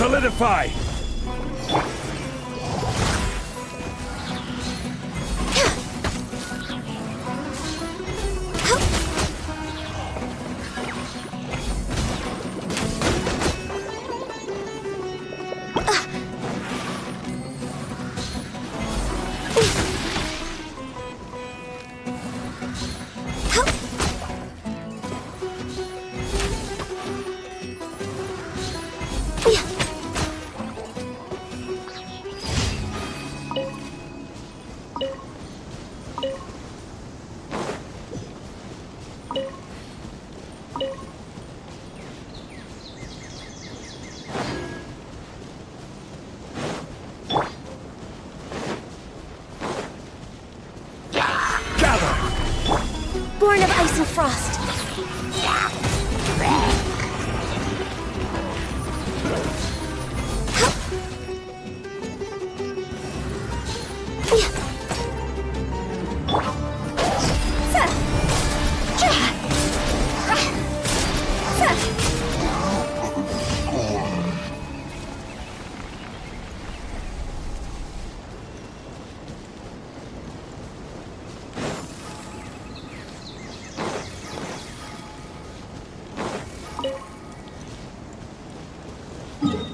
Solidify! Born of ice and frost. You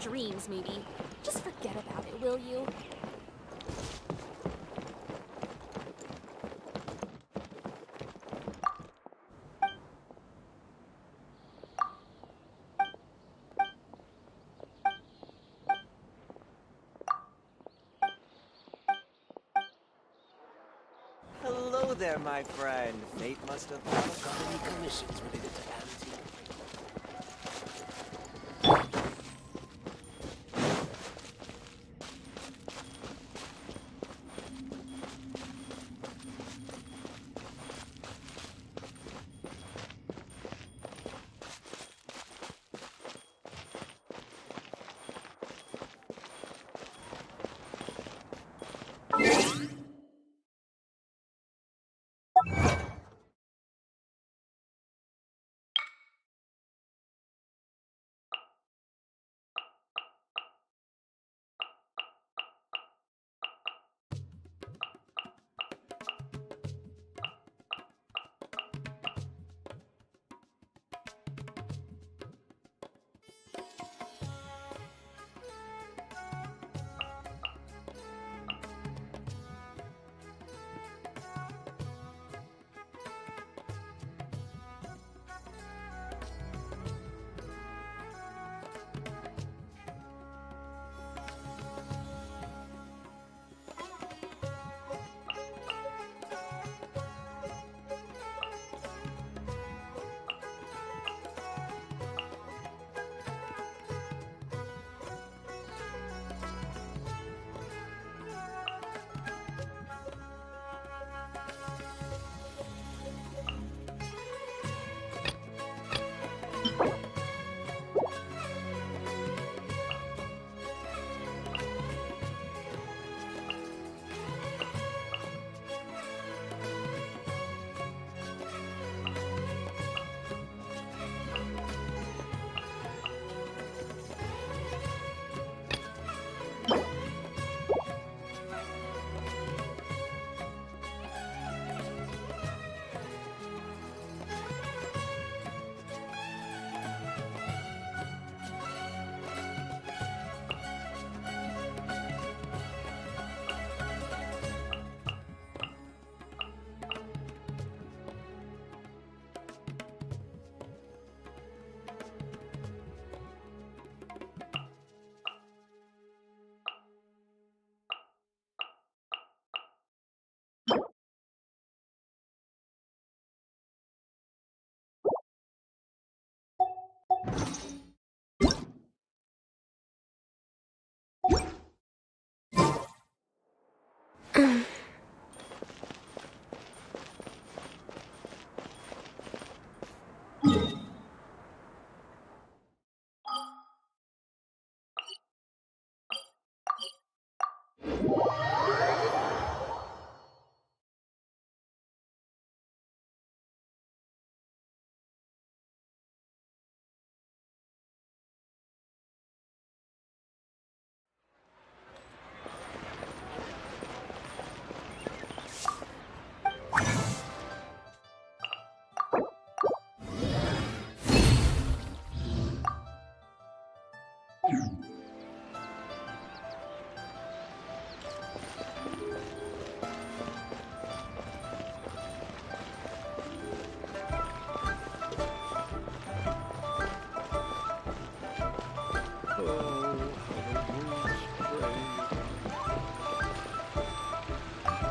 dreams, maybe. Just forget about it, will you? Hello there, my friend. Fate must have got any commissions related to Amity.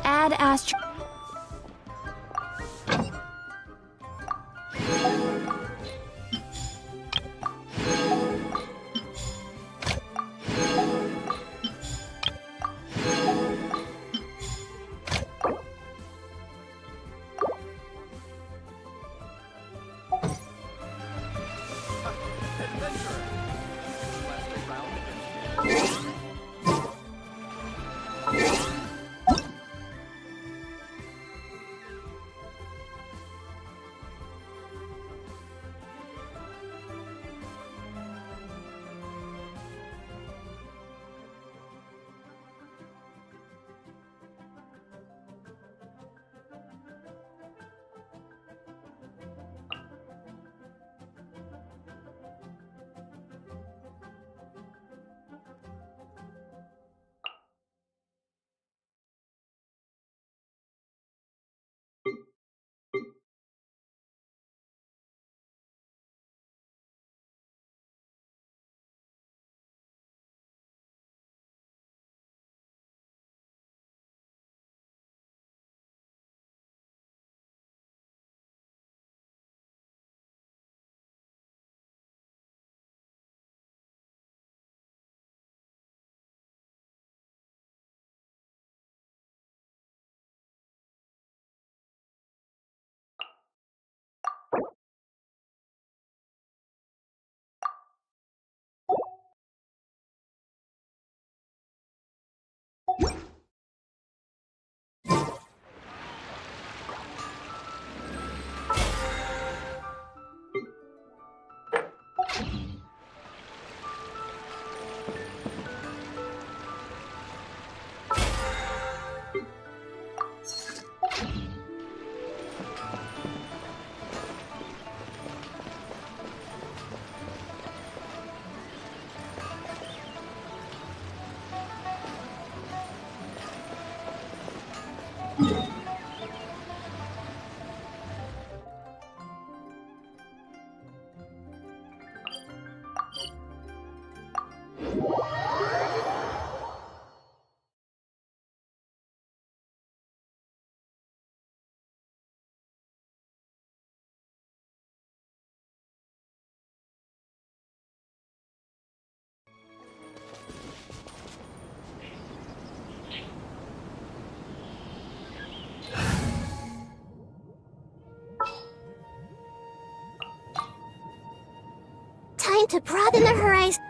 Add Astro. Time to broaden the horizon.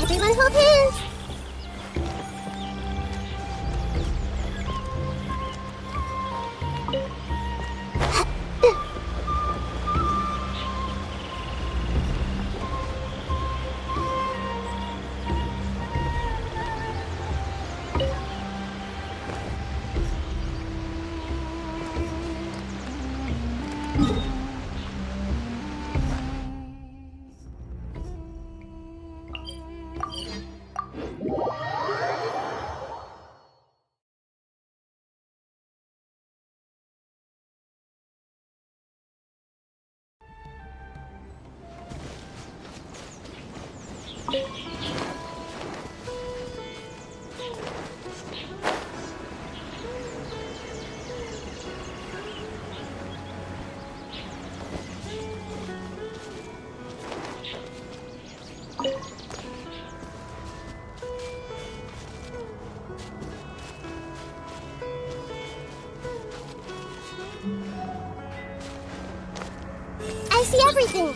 Everyone hold hands! I see everything.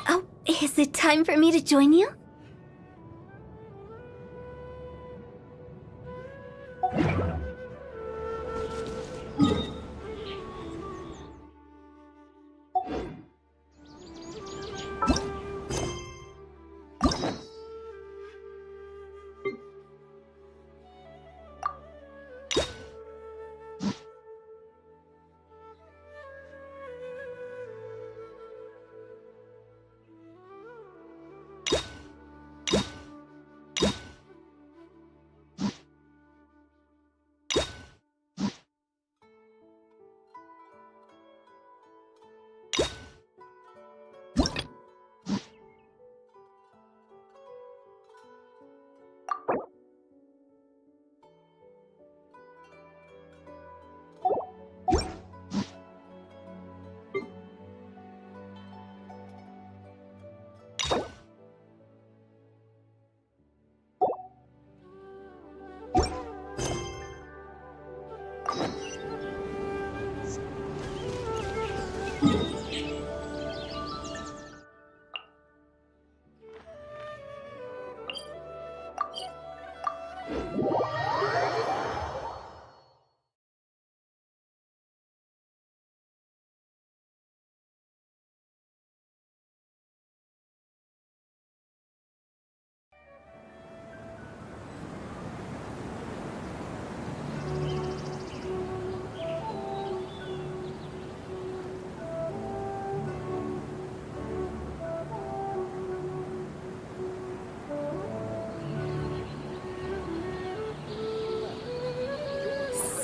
Oh, is it time for me to join you?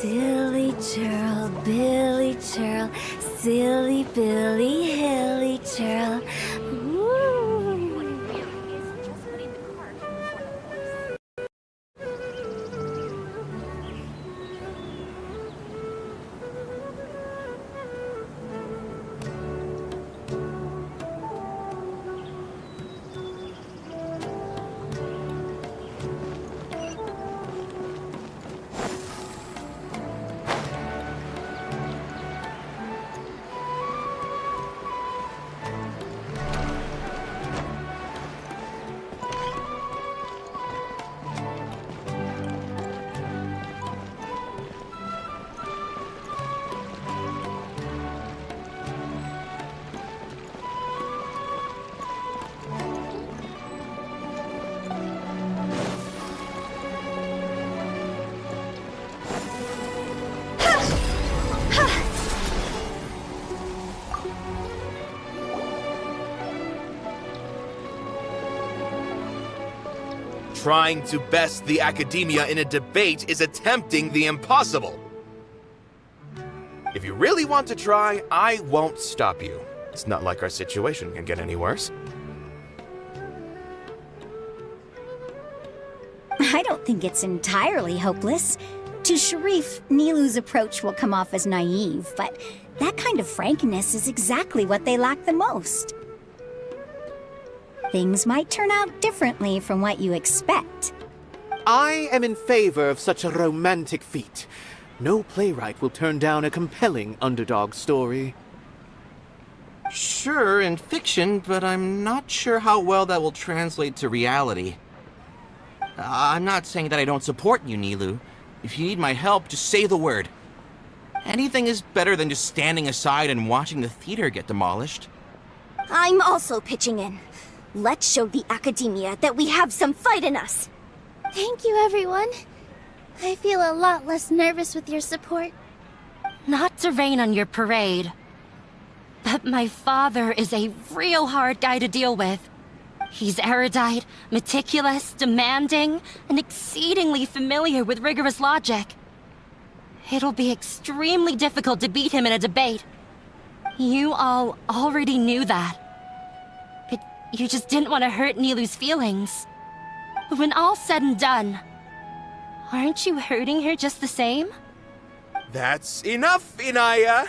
Silly churl, Billy churl, silly Billy, hilly churl. Woo. Is just putting the cart before the horse. Trying to best the academia in a debate is attempting the impossible. If you really want to try, I won't stop you. It's not like our situation can get any worse. I don't think it's entirely hopeless. To Sharif, NILOU's approach will come off as naive, but that kind of frankness is exactly what they lack the most. Things might turn out differently from what you expect. I am in favor of such a romantic feat. No playwright will turn down a compelling underdog story. Sure, in fiction, but I'm not sure how well that will translate to reality. I'm not saying that I don't support you, NILOU. If you need my help, just say the word. Anything is better than just standing aside and watching the theater get demolished. I'm also pitching in. Let's show the academia that we have some fight in us. Thank you, everyone. I feel a lot less nervous with your support. Not to rain on your parade, but my father is a real hard guy to deal with. He's erudite, meticulous, demanding, and exceedingly familiar with rigorous logic. It'll be extremely difficult to beat him in a debate. You all already knew that. But you just didn't want to hurt NILOU's feelings. When all's said and done, aren't you hurting her just the same? That's enough, Inaya!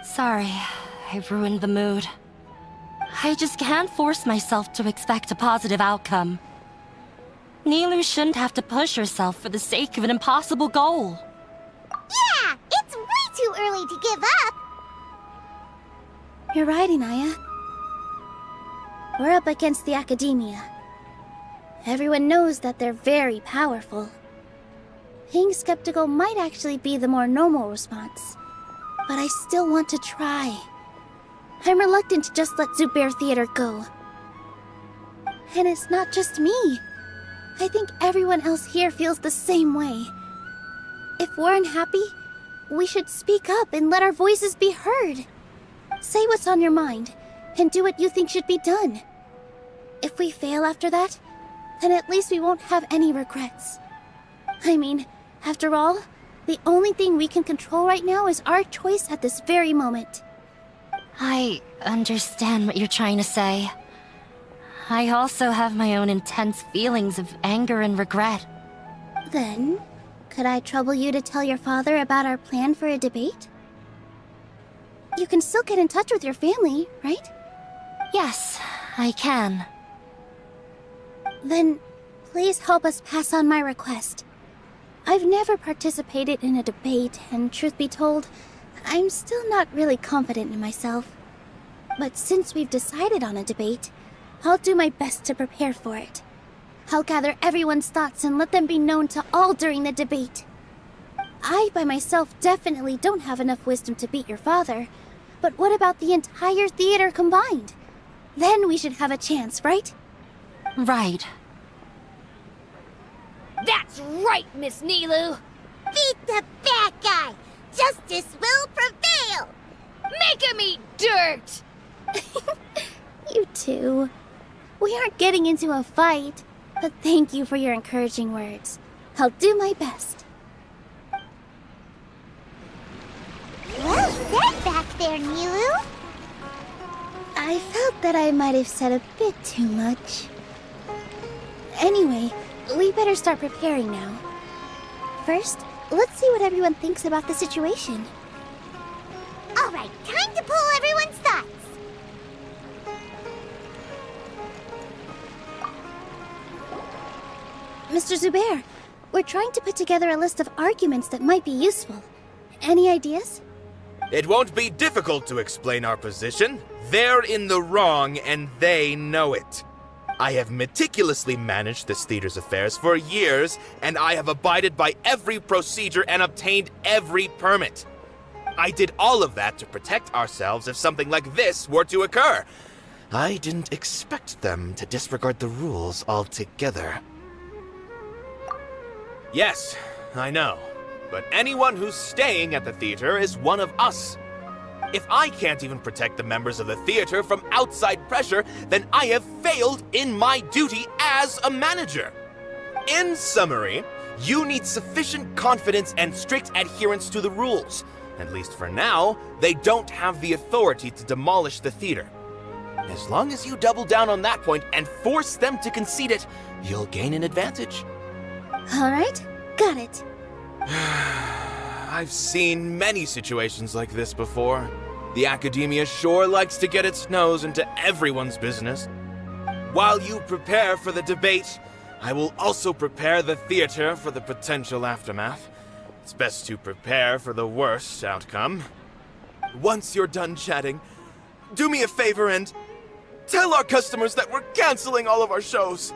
Sorry, I ruined the mood. I just can't force myself to expect a positive outcome. NILOU shouldn't have to push herself for the sake of an impossible goal. Yeah, it's way too early to give up. You're right, Inaya. We're up against the academia. Everyone knows that they're very powerful. Being skeptical might actually be the more normal response. But I still want to try. I'm reluctant to just let Zubair Theater go. And it's not just me. I think everyone else here feels the same way. If we're unhappy, we should speak up and let our voices be heard. Say what's on your mind, and do what you think should be done. If we fail after that, then at least we won't have any regrets. I mean, after all, the only thing we can control right now is our choice at this very moment. I understand what you're trying to say. I also have my own intense feelings of anger and regret. Then, could I trouble you to tell your father about our plan for a debate? You can still get in touch with your family, right? Yes, I can. Then, please help us pass on my request. I've never participated in a debate, and truth be told, I'm still not really confident in myself. But since we've decided on a debate, I'll do my best to prepare for it. I'll gather everyone's thoughts and let them be known to all during the debate. I, by myself, definitely don't have enough wisdom to beat your father. But what about the entire theater combined? Then we should have a chance, right? Right. That's right, Miss NILOU! Beat the bad guy! Justice will prevail! Make him eat dirt! You too. We aren't getting into a fight, but thank you for your encouraging words. I'll do my best. Well said back there, NILOU. I felt that I might have said a bit too much. Anyway, we better start preparing now. First, let's see what everyone thinks about the situation. All right, time to pull everyone's thoughts. Mr. Zubair, we're trying to put together a list of arguments that might be useful. Any ideas? It won't be difficult to explain our position. They're in the wrong, and they know it. I have meticulously managed this theater's affairs for years, and I have abided by every procedure and obtained every permit. I did all of that to protect ourselves if something like this were to occur. I didn't expect them to disregard the rules altogether. Yes, I know. But anyone who's staying at the theater is one of us. If I can't even protect the members of the theater from outside pressure, then I have failed in my duty as a manager. In summary, you need sufficient confidence and strict adherence to the rules. At least for now, they don't have the authority to demolish the theater. As long as you double down on that point and force them to concede it, you'll gain an advantage. Alright, got it. I've seen many situations like this before. The academia sure likes to get its nose into everyone's business. While you prepare for the debate, I will also prepare the theater for the potential aftermath. It's best to prepare for the worst outcome. Once you're done chatting, do me a favor and tell our customers that we're canceling all of our shows.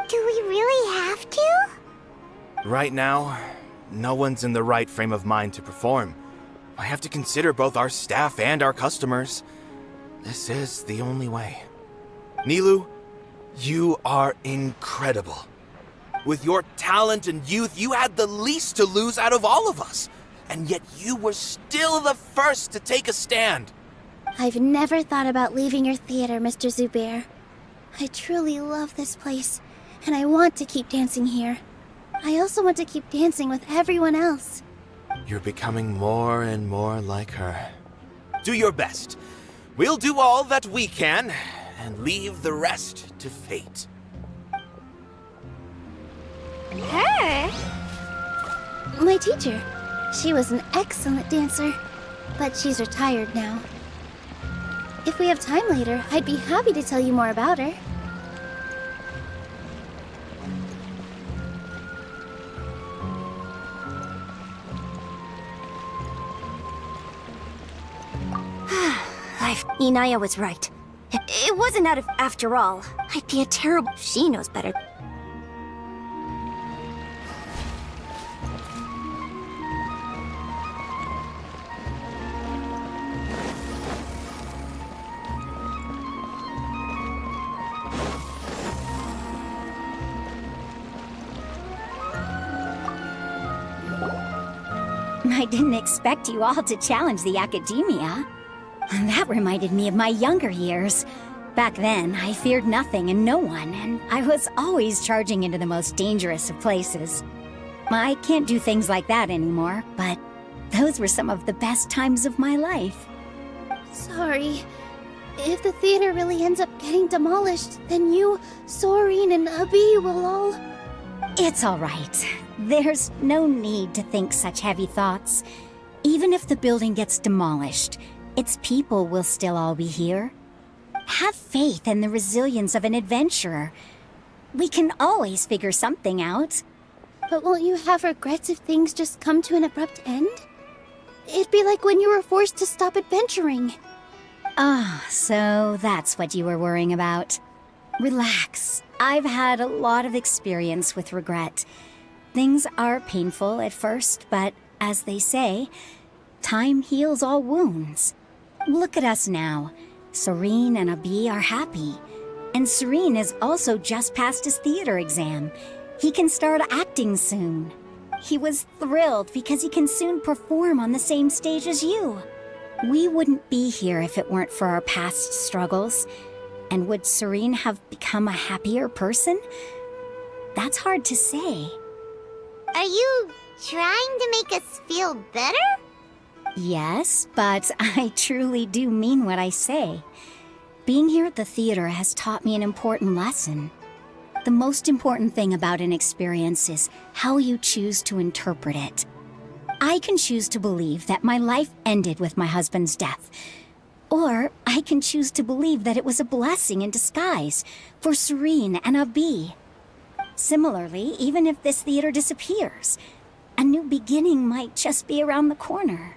Do we really have to? Right now, no one's in the right frame of mind to perform. I have to consider both our staff and our customers. This is the only way. NILOU, you are incredible. With your talent and youth, you had the least to lose out of all of us. And yet you were still the first to take a stand. I've never thought about leaving your theater, Mr. Zubair. I truly love this place, and I want to keep dancing here. I also want to keep dancing with everyone else. You're becoming more and more like her. Do your best. We'll do all that we can, and leave the rest to fate. Her? My teacher. She was an excellent dancer, but she's retired now. If we have time later, I'd be happy to tell you more about her. Inaya was right. It wasn't after all. I'd be a terrible... She knows better. I didn't expect you all to challenge the academia. That reminded me of my younger years. Back then, I feared nothing and no one, and I was always charging into the most dangerous of places. I can't do things like that anymore, but those were some of the best times of my life. Sorry. If the theater really ends up getting demolished, then you, Soren, and Abi will all... It's all right. There's no need to think such heavy thoughts. Even if the building gets demolished, its people will still all be here. Have faith in the resilience of an adventurer. We can always figure something out. But won't you have regrets if things just come to an abrupt end? It'd be like when you were forced to stop adventuring. Ah, so that's what you were worrying about. Relax. I've had a lot of experience with regret. Things are painful at first, but as they say, time heals all wounds. Look at us now. Soren and Abi are happy. And Soren has also just passed his theater exam. He can start acting soon. He was thrilled because he can soon perform on the same stage as you. We wouldn't be here if it weren't for our past struggles. And would Soren have become a happier person? That's hard to say. Are you trying to make us feel better? Yes, but I truly do mean what I say. Being here at the theater has taught me an important lesson. The most important thing about an experience is how you choose to interpret it. I can choose to believe that my life ended with my husband's death. Or I can choose to believe that it was a blessing in disguise for Soren and Abi. Similarly, even if this theater disappears, a new beginning might just be around the corner.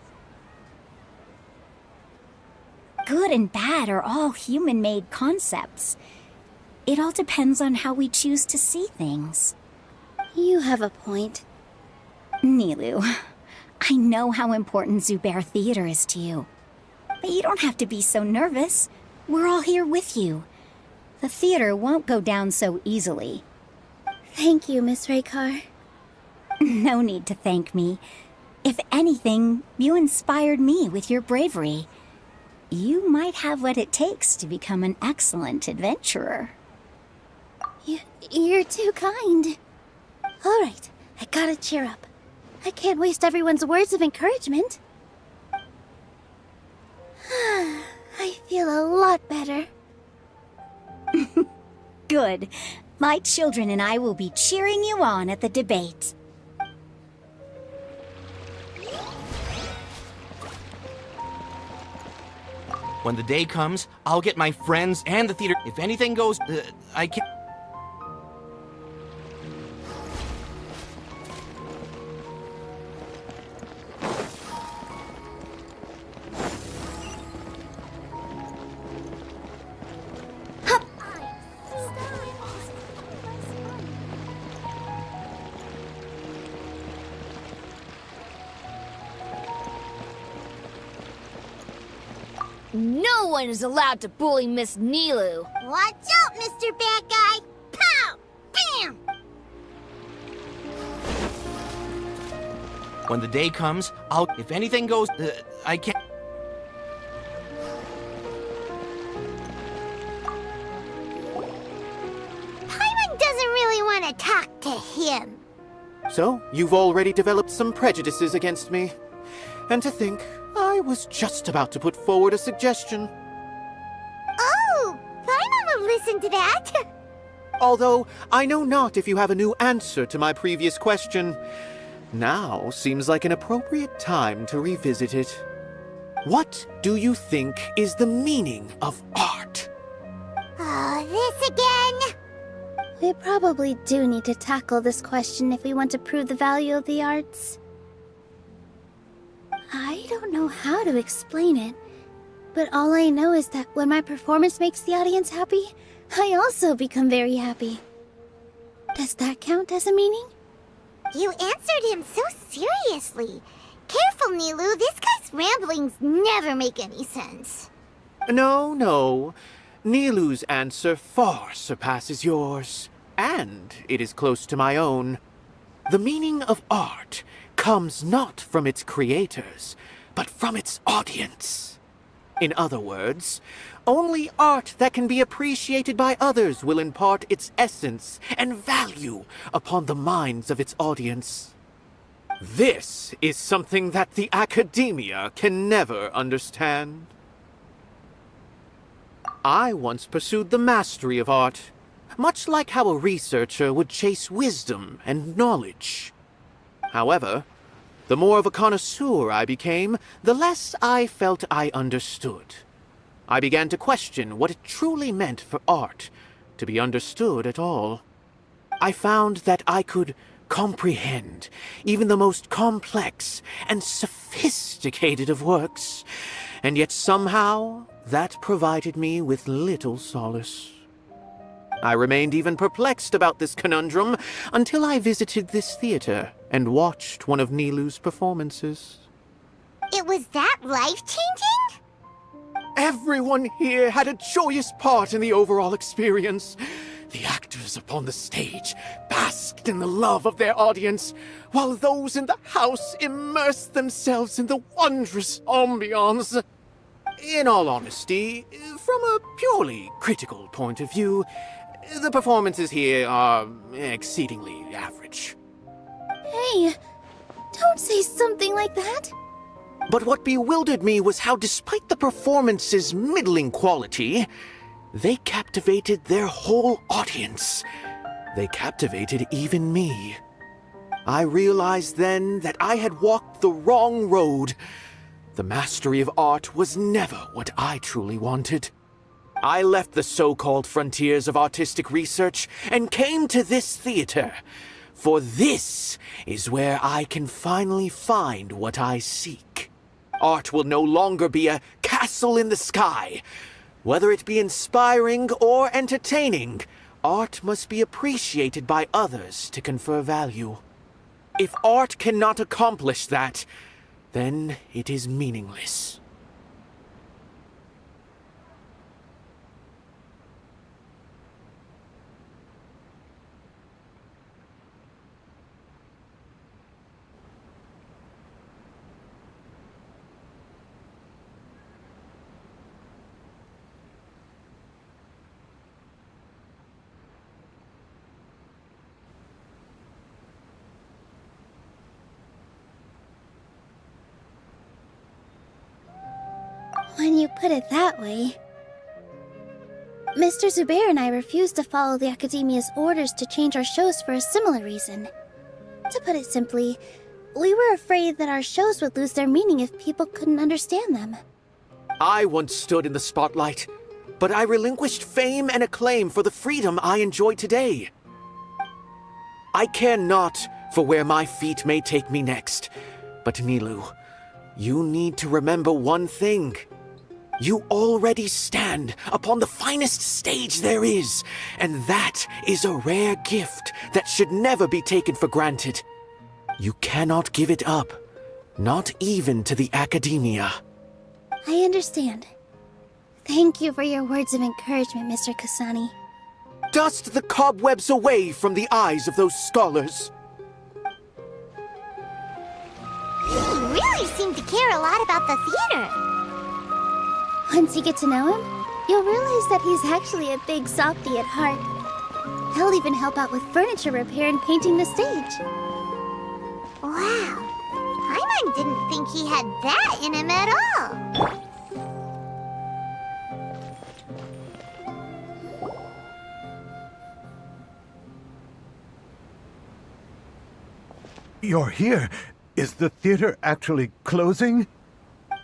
Good and bad are all human-made concepts. It all depends on how we choose to see things. You have a point. NILOU, I know how important Zubair Theater is to you. But you don't have to be so nervous. We're all here with you. The theater won't go down so easily. Thank you, Miss Raykar. No need to thank me. If anything, you inspired me with your bravery. you might have what it takes to become an excellent adventurer. You're too kind. All right, I gotta cheer up. I can't waste everyone's words of encouragement. I feel a lot better. Good. My children and I will be cheering you on at the debate. When the day comes, I'll get my friends and the theater. If anything goes, I can't. No one is allowed to bully Miss NILOU. Watch out, Mr. Bad Guy! Pow! Bam! When the day comes, I'll. If anything goes, I can't. Paimon doesn't really want to talk to him. So, you've already developed some prejudices against me. And to think, I was just about to put forward a suggestion. Oh, Paimon will listen to that. Although, I know not if you have a new answer to my previous question. Now seems like an appropriate time to revisit it. What do you think is the meaning of art? Oh, this again? We probably do need to tackle this question if we want to prove the value of the arts. I don't know how to explain it, but all I know is that when my performance makes the audience happy, I also become very happy. Does that count as a meaning? You answered him so seriously. Careful, NILOU, this guy's ramblings never make any sense. No. NILOU's answer far surpasses yours, and it is close to my own. The meaning of art comes not from its creators, but from its audience. In other words, only art that can be appreciated by others will impart its essence and value upon the minds of its audience. This is something that the academia can never understand. I once pursued the mastery of art, much like how a researcher would chase wisdom and knowledge. However, the more of a connoisseur I became, the less I felt I understood. I began to question what it truly meant for art to be understood at all. I found that I could comprehend even the most complex and sophisticated of works, and yet somehow that provided me with little solace. I remained even perplexed about this conundrum until I visited this theater and watched one of NILOU's performances. It was that life-changing? Everyone here had a joyous part in the overall experience. The actors upon the stage basked in the love of their audience, while those in the house immersed themselves in the wondrous ambiance. In all honesty, from a purely critical point of view, the performances here are exceedingly average. Hey, don't say something like that. But what bewildered me was how, despite the performance's middling quality, they captivated their whole audience. They captivated even me. I realized then that I had walked the wrong road. The mastery of art was never what I truly wanted. I left the so-called frontiers of artistic research and came to this theater, for this is where I can finally find what I seek. Art will no longer be a castle in the sky. Whether it be inspiring or entertaining, art must be appreciated by others to confer value. If art cannot accomplish that, then it is meaningless. When you put it that way. Mr. Zubair and I refused to follow the Academia's orders to change our shows for a similar reason. To put it simply, we were afraid that our shows would lose their meaning if people couldn't understand them. I once stood in the spotlight, but I relinquished fame and acclaim for the freedom I enjoy today. I care not for where my feet may take me next, but NILOU, you need to remember one thing. You already stand upon the finest stage there is, and that is a rare gift that should never be taken for granted. You cannot give it up, not even to the Academia. I understand. Thank you for your words of encouragement, Mr. Kasani. Dust the cobwebs away from the eyes of those scholars. You really seem to care a lot about the theater. Once you get to know him, you'll realize that he's actually a big softie at heart. He'll even help out with furniture repair and painting the stage. Wow. Paimon didn't think he had that in him at all. You're here. Is the theater actually closing?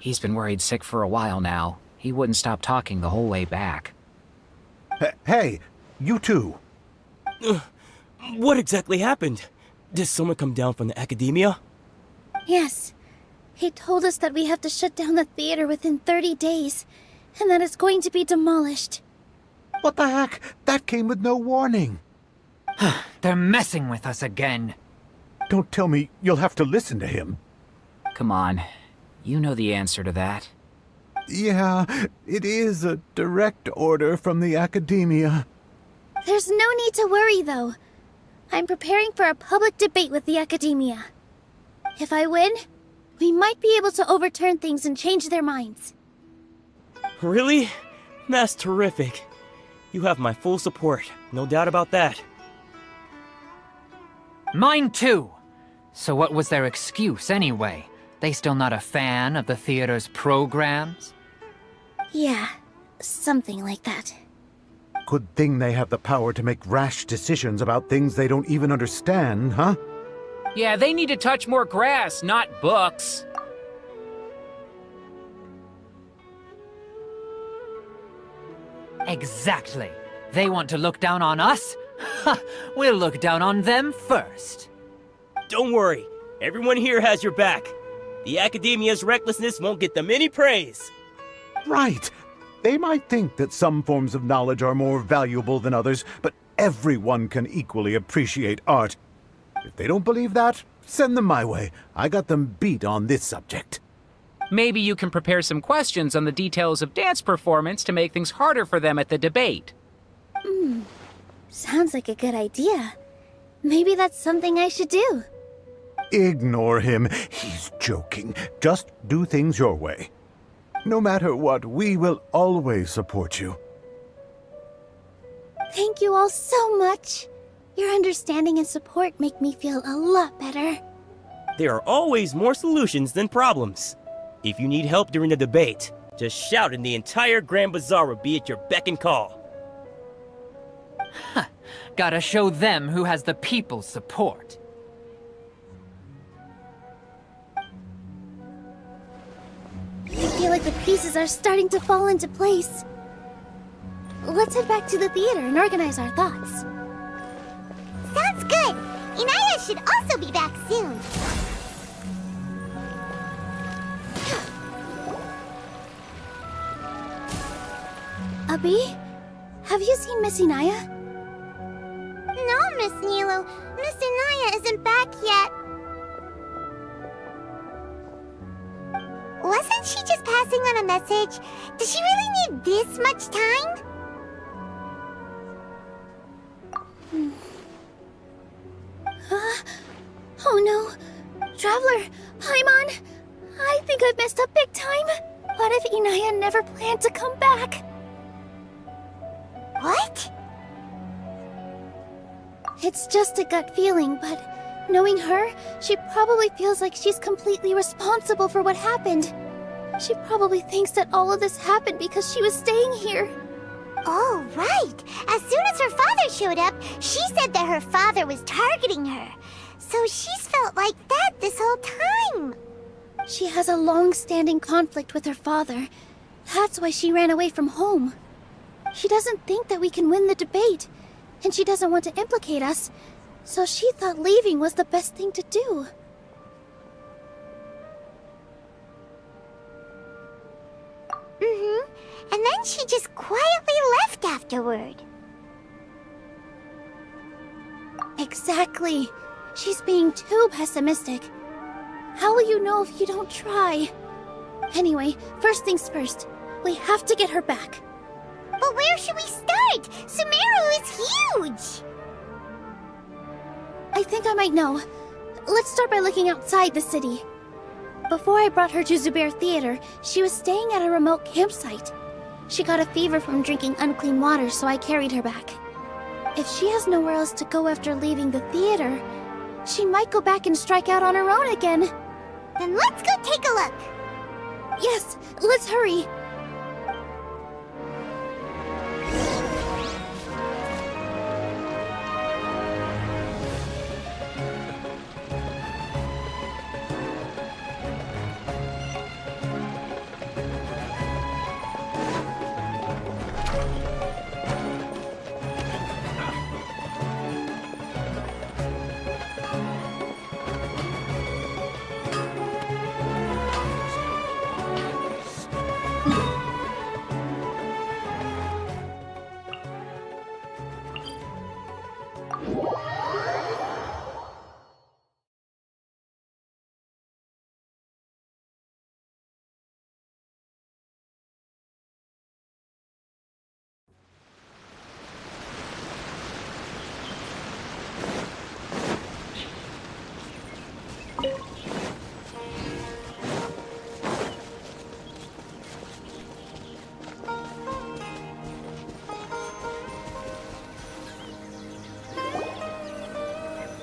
He's been worried sick for a while now. He wouldn't stop talking the whole way back. Hey, you two. What exactly happened? Did someone come down from the Academia? Yes. He told us that we have to shut down the theater within 30 days, and that it's going to be demolished. What the heck? That came with no warning. They're messing with us again. Don't tell me you'll have to listen to him. Come on. You know the answer to that. Yeah, it is a direct order from the Academia. There's no need to worry, though. I'm preparing for a public debate with the Academia. If I win, we might be able to overturn things and change their minds. Really? That's terrific. You have my full support, no doubt about that. Mine too. So what was their excuse anyway? They still not a fan of the theater's programs? Yeah, something like that. Good thing they have the power to make rash decisions about things they don't even understand, huh? Yeah, they need to touch more grass, not books. Exactly. They want to look down on us? Ha! We'll look down on them first. Don't worry. Everyone here has your back. The Academia's recklessness won't get them any praise. Right. They might think that some forms of knowledge are more valuable than others, but everyone can equally appreciate art. If they don't believe that, send them my way. I got them beat on this subject. Maybe you can prepare some questions on the details of dance performance to make things harder for them at the debate. Sounds like a good idea. Maybe that's something I should do. Ignore him. He's joking. Just do things your way. No matter what, we will always support you. Thank you all so much. Your understanding and support make me feel a lot better. There are always more solutions than problems. If you need help during the debate, just shout and the entire Grand Bazaar will be at your beck and call. Gotta show them who has the people's support. I feel like the pieces are starting to fall into place. Let's head back to the theater and organize our thoughts. Sounds good. Inaya should also be back soon. Abi, have you seen Miss Inaya? No, Miss NILOU. Miss Inaya isn't back yet. Wasn't she just passing on a message? Does she really need this much time? Oh no. Traveler, Paimon, I think I've messed up big time. What if Inaya never planned to come back? What? It's just a gut feeling, but knowing her, she probably feels like she's completely responsible for what happened. She probably thinks that all of this happened because she was staying here. Oh, right. As soon as her father showed up, she said that her father was targeting her. So she's felt like that this whole time. She has a long-standing conflict with her father. That's why she ran away from home. She doesn't think that we can win the debate, and she doesn't want to implicate us, so she thought leaving was the best thing to do. Mm-hmm. And then she just quietly left afterward. Exactly. She's being too pessimistic. How will you know if you don't try? Anyway, first things first. We have to get her back. But where should we start? SUMERU is huge! I think I might know. Let's start by looking outside the city. Before I brought her to Zubair Theater, she was staying at a remote campsite. She got a fever from drinking unclean water, so I carried her back. If she has nowhere else to go after leaving the theater, she might go back and strike out on her own again. Then let's go take a look. Yes, let's hurry.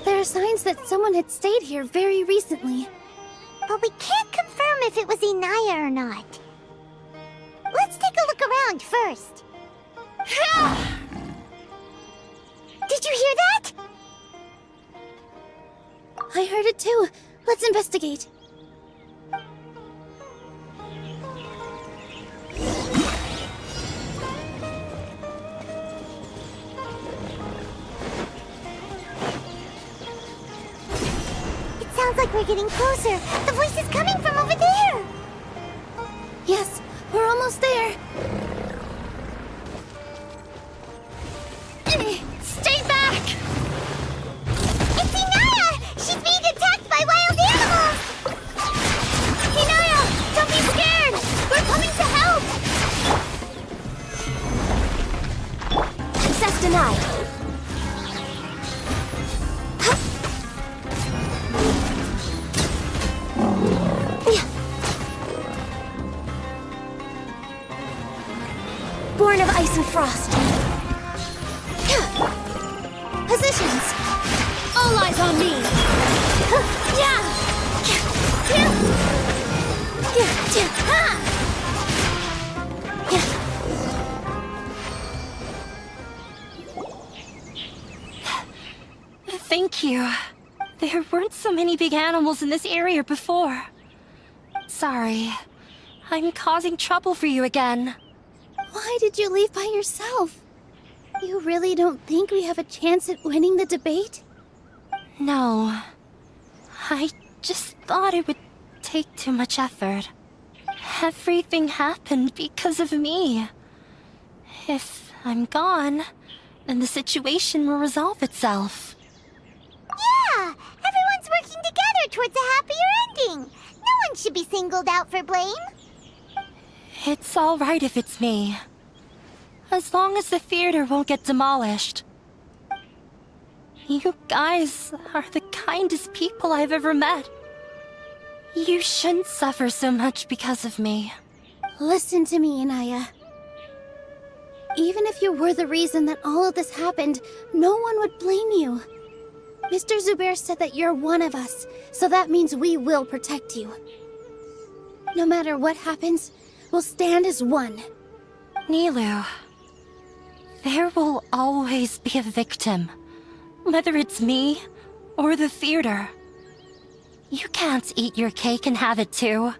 There are signs that someone had stayed here very recently. But we can't confirm if it was Inaya or not. Let's take a look around first. Did you hear that? I heard it too. Let's investigate. Sounds like we're getting closer. The voice is coming from over there. Yes, we're almost there. Stay back! It's Inaya! She's being attacked by wild animals! Inaya, don't be scared! We're coming to help! Access denied. Born of ice and frost. Positions! All eyes on me! Thank you. There weren't so many big animals in this area before. Sorry. I'm causing trouble for you again. Why did you leave by yourself? You really don't think we have a chance at winning the debate? No. I just thought it would take too much effort. Everything happened because of me. If I'm gone, then the situation will resolve itself. Yeah! Everyone's working together towards a happier ending. No one should be singled out for blame. It's all right if it's me. As long as the theater won't get demolished. You guys are the kindest people I've ever met. You shouldn't suffer so much because of me. Listen to me, Inaya. Even if you were the reason that all of this happened, no one would blame you. Mr. Zubair said that you're one of us, so that means we will protect you. No matter what happens, we'll stand as one. NILOU, there will always be a victim, whether it's me or the theater. You can't eat your cake and have it too.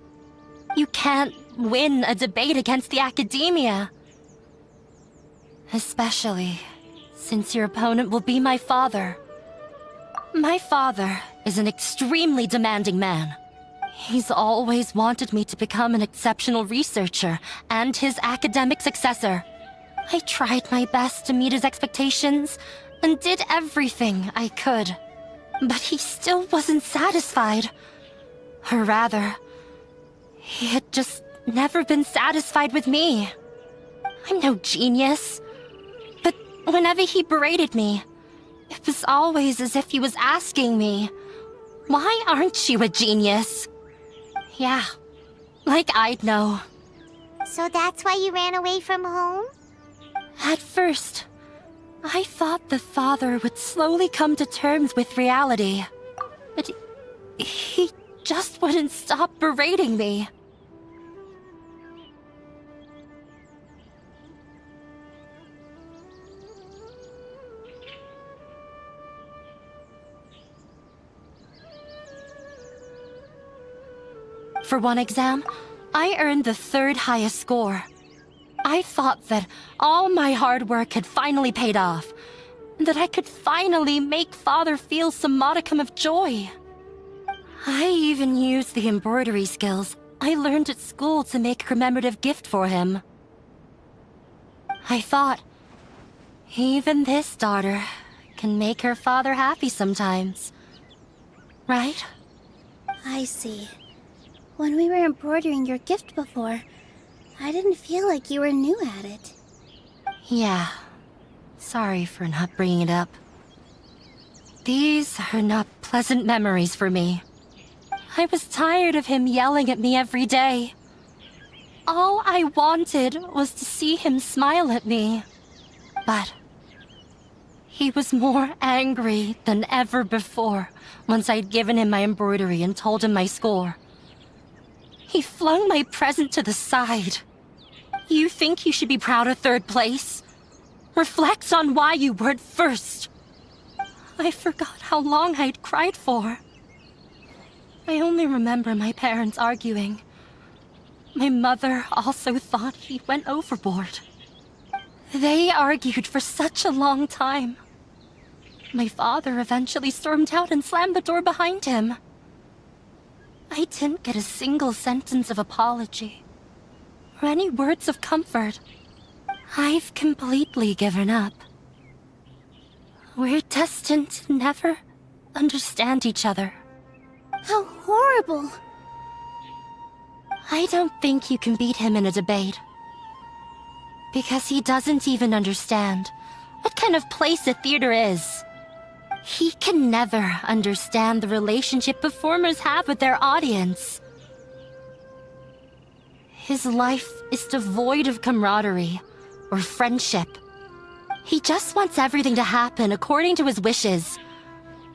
You can't win a debate against the academia. Especially since your opponent will be my father. My father is an extremely demanding man. He's always wanted me to become an exceptional researcher and his academic successor. I tried my best to meet his expectations and did everything I could. But he still wasn't satisfied. Or rather, he had just never been satisfied with me. I'm no genius. But whenever he berated me, it was always as if he was asking me, "Why aren't you a genius?" Yeah, like I'd know. So that's why you ran away from home? At first, I thought the father would slowly come to terms with reality. But he just wouldn't stop berating me. For one exam, I earned the 3rd highest score. I thought that all my hard work had finally paid off, and that I could finally make Father feel some modicum of joy. I even used the embroidery skills I learned at school to make a commemorative gift for him. I thought, even this daughter can make her father happy sometimes. Right? I see. When we were embroidering your gift before, I didn't feel like you were new at it. Yeah. Sorry for not bringing it up. These are not pleasant memories for me. I was tired of him yelling at me every day. All I wanted was to see him smile at me. But he was more angry than ever before once I'd given him my embroidery and told him my score. He flung my present to the side. You think you should be proud of 3rd place? Reflect on why you weren't 1st. I forgot how long I'd cried for. I only remember my parents arguing. My mother also thought he went overboard. They argued for such a long time. My father eventually stormed out and slammed the door behind him. I didn't get a single sentence of apology, or any words of comfort. I've completely given up. We're destined to never understand each other. How horrible! I don't think you can beat him in a debate. Because he doesn't even understand what kind of place a theater is. He can never understand the relationship performers have with their audience. His life is devoid of camaraderie or friendship. He just wants everything to happen according to his wishes,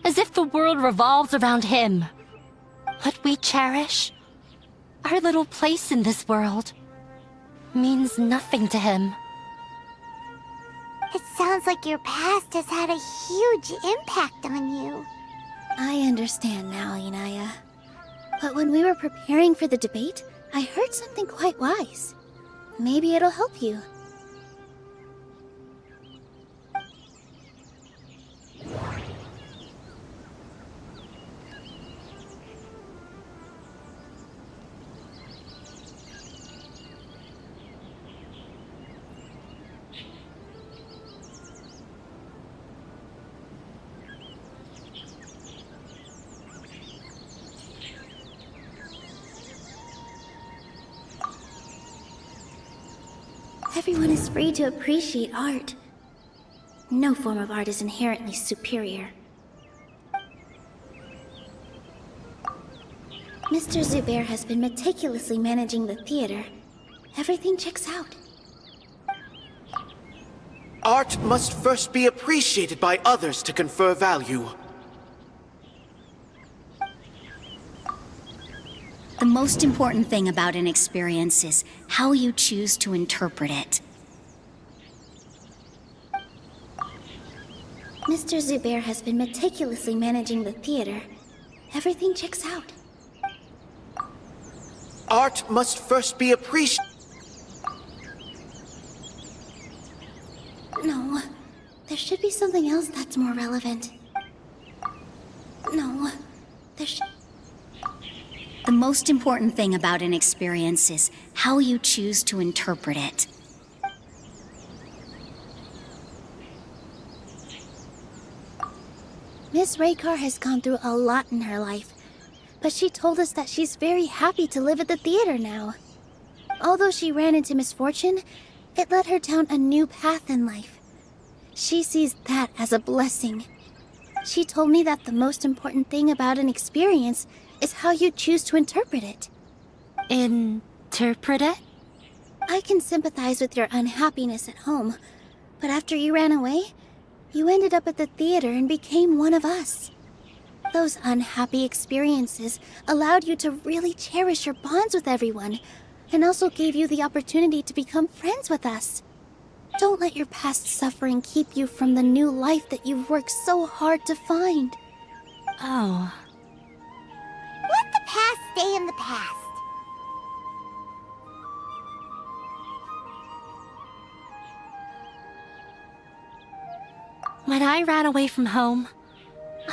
as if the world revolves around him. What we cherish, our little place in this world, means nothing to him. It sounds like your past has had a huge impact on you. I understand now, Inaya. But when we were preparing for the debate, I heard something quite wise. Maybe it'll help you. Everyone is free to appreciate art. No form of art is inherently superior. Mr. Zubair has been meticulously managing the theater. Everything checks out. Art must first be appreciated by others to confer value. The most important thing about an experience is how you choose to interpret it. Mr. Zubair has been meticulously managing the theater. Everything checks out. Art must first be appreciated. No, there should be something else that's more relevant. No, there should... The most important thing about an experience is how you choose to interpret it. Miss Raykar has gone through a lot in her life, but she told us that she's very happy to live at the theater now. Although she ran into misfortune, it led her down a new path in life. She sees that as a blessing. She told me that the most important thing about an experience is how you choose to interpret it. Interpret it? I can sympathize with your unhappiness at home, but after you ran away, you ended up at the theater and became one of us. Those unhappy experiences allowed you to really cherish your bonds with everyone, and also gave you the opportunity to become friends with us. Don't let your past suffering keep you from the new life that you've worked so hard to find. Oh. Let the past stay in the past. When I ran away from home,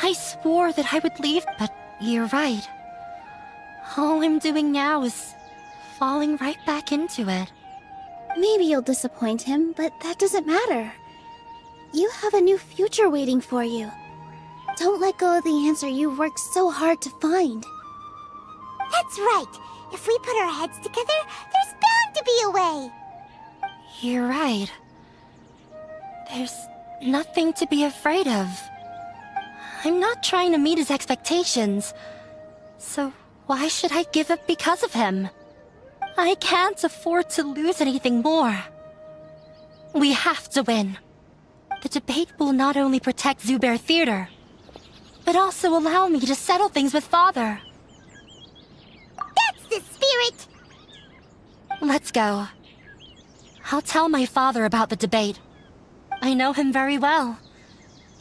I swore that I would leave, but you're right. All I'm doing now is falling right back into it. Maybe you'll disappoint him, but that doesn't matter. You have a new future waiting for you. Don't let go of the answer you've worked so hard to find. That's right. If we put our heads together, there's bound to be a way. You're right. There's nothing to be afraid of. I'm not trying to meet his expectations. So why should I give up because of him? I can't afford to lose anything more. We have to win. The debate will not only protect Zubair Theater, but also allow me to settle things with Father. That's the spirit! Let's go. I'll tell my father about the debate. I know him very well.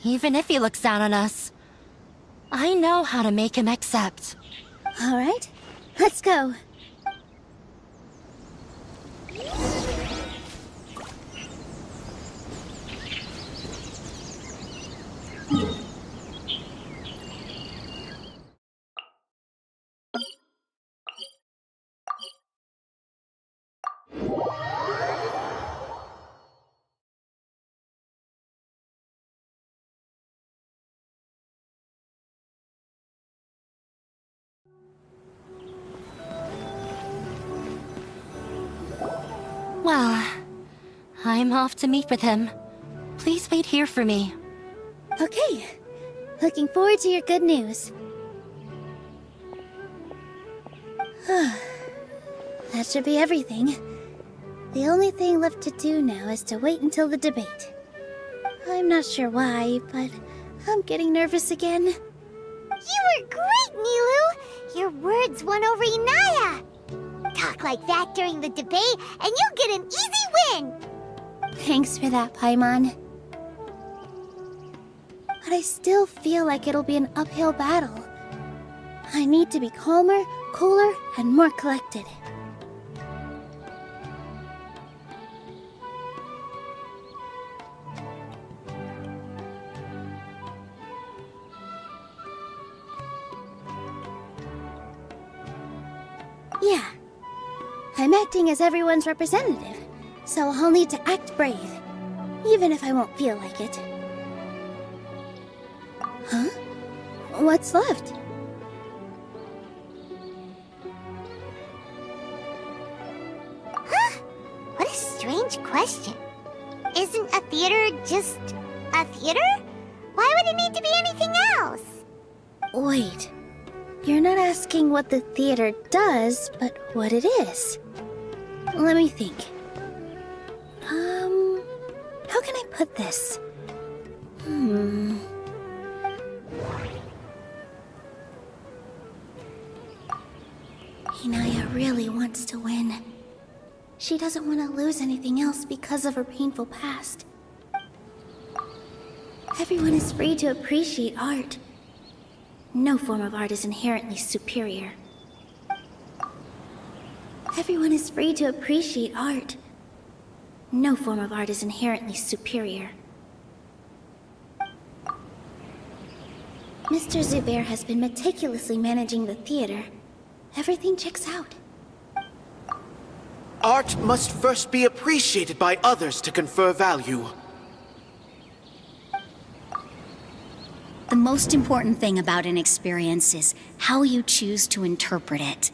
Even if he looks down on us, I know how to make him accept. All right, let's go. Well, I'm off to meet with him. Please wait here for me. Okay. Looking forward to your good news. That should be everything. The only thing left to do now is to wait until the debate. I'm not sure why, but I'm getting nervous again. You were great, NILOU! Your words won over Inaya! Talk like that during the debate, and you'll get an easy win! Thanks for that, Paimon. But I still feel like it'll be an uphill battle. I need to be calmer, cooler, and more collected. Yeah. I'm acting as everyone's representative, so I'll need to act brave, even if I won't feel like it. Huh? What's left? Huh? What a strange question. Isn't a theater just a theater? Why would it need to be anything else? Wait. You're not asking what the theater does, but what it is. Let me think. How can I put this? Inaya really wants to win. She doesn't want to lose anything else because of her painful past. Everyone is free to appreciate art. No form of art is inherently superior. Everyone is free to appreciate art. No form of art is inherently superior. Mr. Zubair has been meticulously managing the theater. Everything checks out. Art must first be appreciated by others to confer value. The most important thing about an experience is how you choose to interpret it.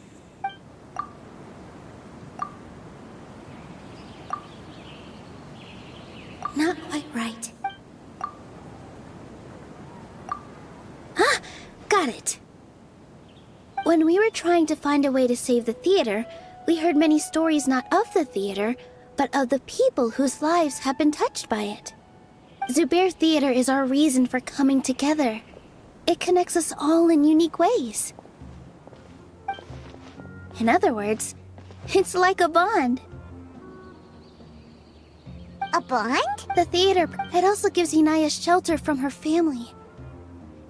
Not quite right. Ah! Got it! When we were trying to find a way to save the theater, we heard many stories not of the theater, but of the people whose lives have been touched by it. Zubair Theater is our reason for coming together. It connects us all in unique ways. In other words, it's like a bond. A bond? The theater, it also gives Inaya shelter from her family.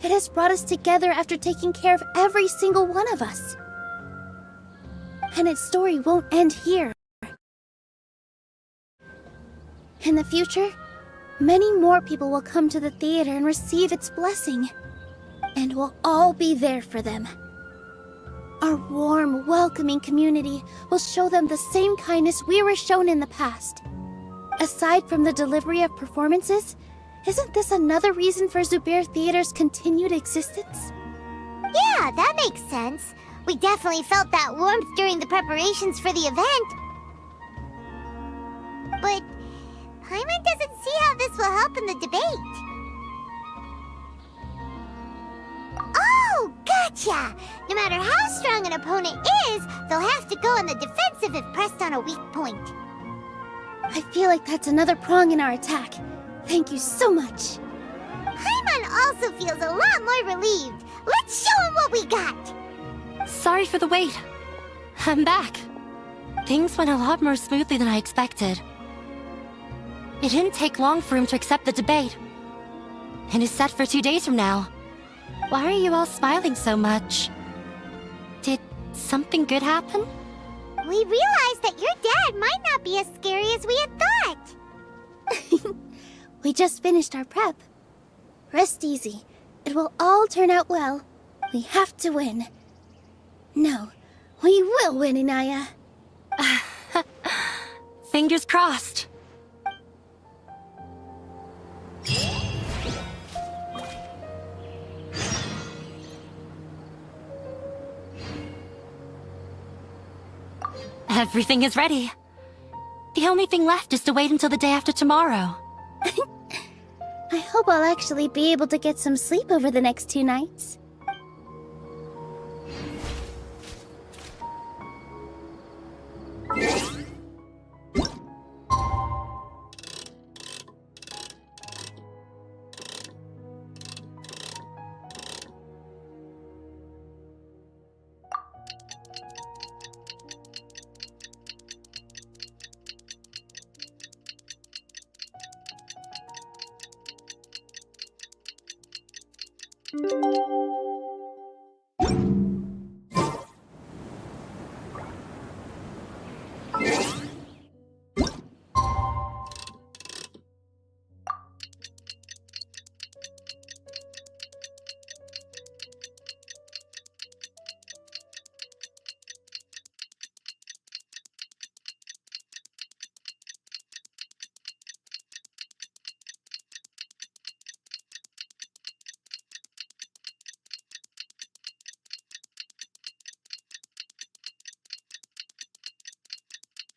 It has brought us together after taking care of every single one of us. And its story won't end here. In the future, many more people will come to the theater and receive its blessing. And we'll all be there for them. Our warm, welcoming community will show them the same kindness we were shown in the past. Aside from the delivery of performances, isn't this another reason for Zubair Theater's continued existence? Yeah, that makes sense. We definitely felt that warmth during the preparations for the event. But Paimon doesn't see how this will help in the debate. Oh, gotcha! No matter how strong an opponent is, they'll have to go on the defensive if pressed on a weak point. I feel like that's another prong in our attack. Thank you so much. Paimon also feels a lot more relieved. Let's show him what we got! Sorry for the wait. I'm back. Things went a lot more smoothly than I expected. It didn't take long for him to accept the debate. And is set for 2 days from now. Why are you all smiling so much? Did something good happen? We realized that your dad might not be as scary as we had thought. We just finished our prep. Rest easy. It will all turn out well. We have to win. No, we will win, Inaya. Fingers crossed. Everything is ready. The only thing left is to wait until the day after tomorrow. I hope I'll actually be able to get some sleep over the next 2 nights.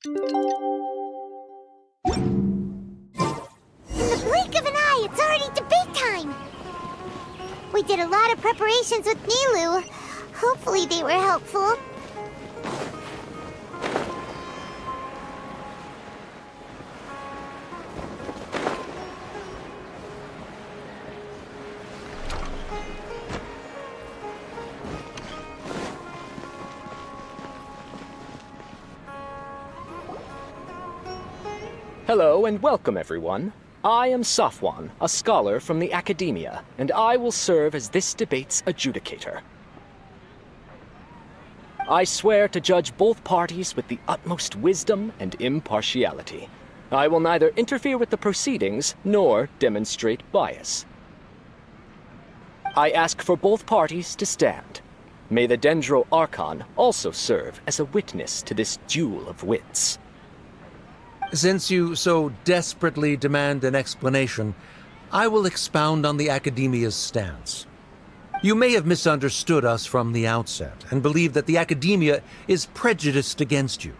In the blink of an eye, it's already debate time! We did a lot of preparations with NILOU. Hopefully they were helpful. Hello and welcome, everyone. I am Safwan, a scholar from the Academia, and I will serve as this debate's adjudicator. I swear to judge both parties with the utmost wisdom and impartiality. I will neither interfere with the proceedings nor demonstrate bias. I ask for both parties to stand. May the Dendro Archon also serve as a witness to this duel of wits. Since you so desperately demand an explanation, I will expound on the Academia's stance. You may have misunderstood us from the outset and believe that the Academia is prejudiced against you.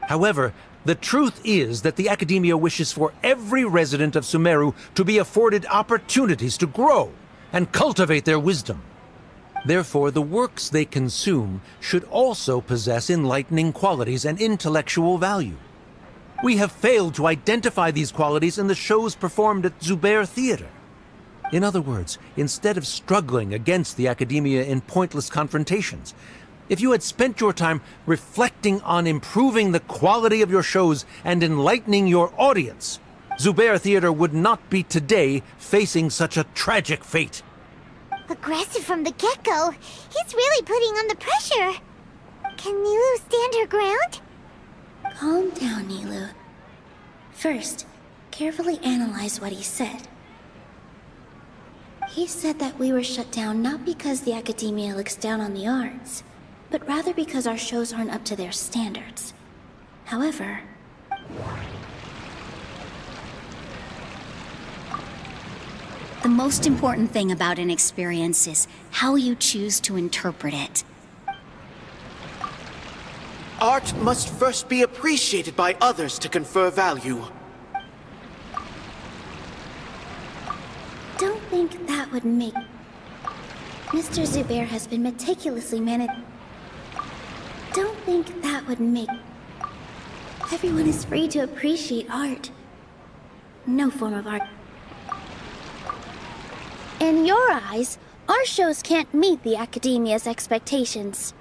However, the truth is that the Academia wishes for every resident of SUMERU to be afforded opportunities to grow and cultivate their wisdom. Therefore, the works they consume should also possess enlightening qualities and intellectual value. We have failed to identify these qualities in the shows performed at Zubair Theater. In other words, instead of struggling against the Academia in pointless confrontations, if you had spent your time reflecting on improving the quality of your shows and enlightening your audience, Zubair Theater would not be today facing such a tragic fate. Aggressive from the get-go. He's really putting on the pressure. Can NILOU stand her ground? Calm down, NILOU. First, carefully analyze what he said. He said that we were shut down not because the Academia looks down on the arts, but rather because our shows aren't up to their standards. However, the most important thing about an experience is how you choose to interpret it. Art must first be appreciated by others to confer value. don't think that would make... Mr. Zubair has been meticulously managed. Don't think that would make... Everyone is free to appreciate art. No form of art. In your eyes, our shows can't meet the Academia's expectations.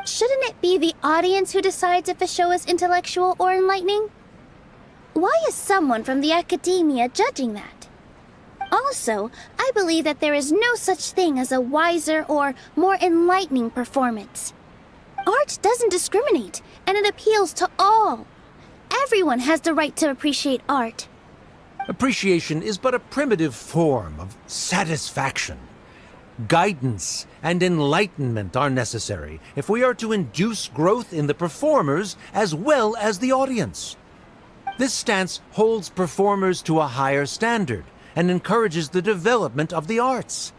Shouldn't it be the audience who decides if a show is intellectual or enlightening? Why is someone from the Academia judging that? Also, I believe that there is no such thing as a wiser or more enlightening performance. Art doesn't discriminate, and it appeals to all. Everyone has the right to appreciate art. Appreciation is but a primitive form of satisfaction. Guidance and enlightenment are necessary if we are to induce growth in the performers as well as the audience. This stance holds performers to a higher standard and encourages the development of the arts.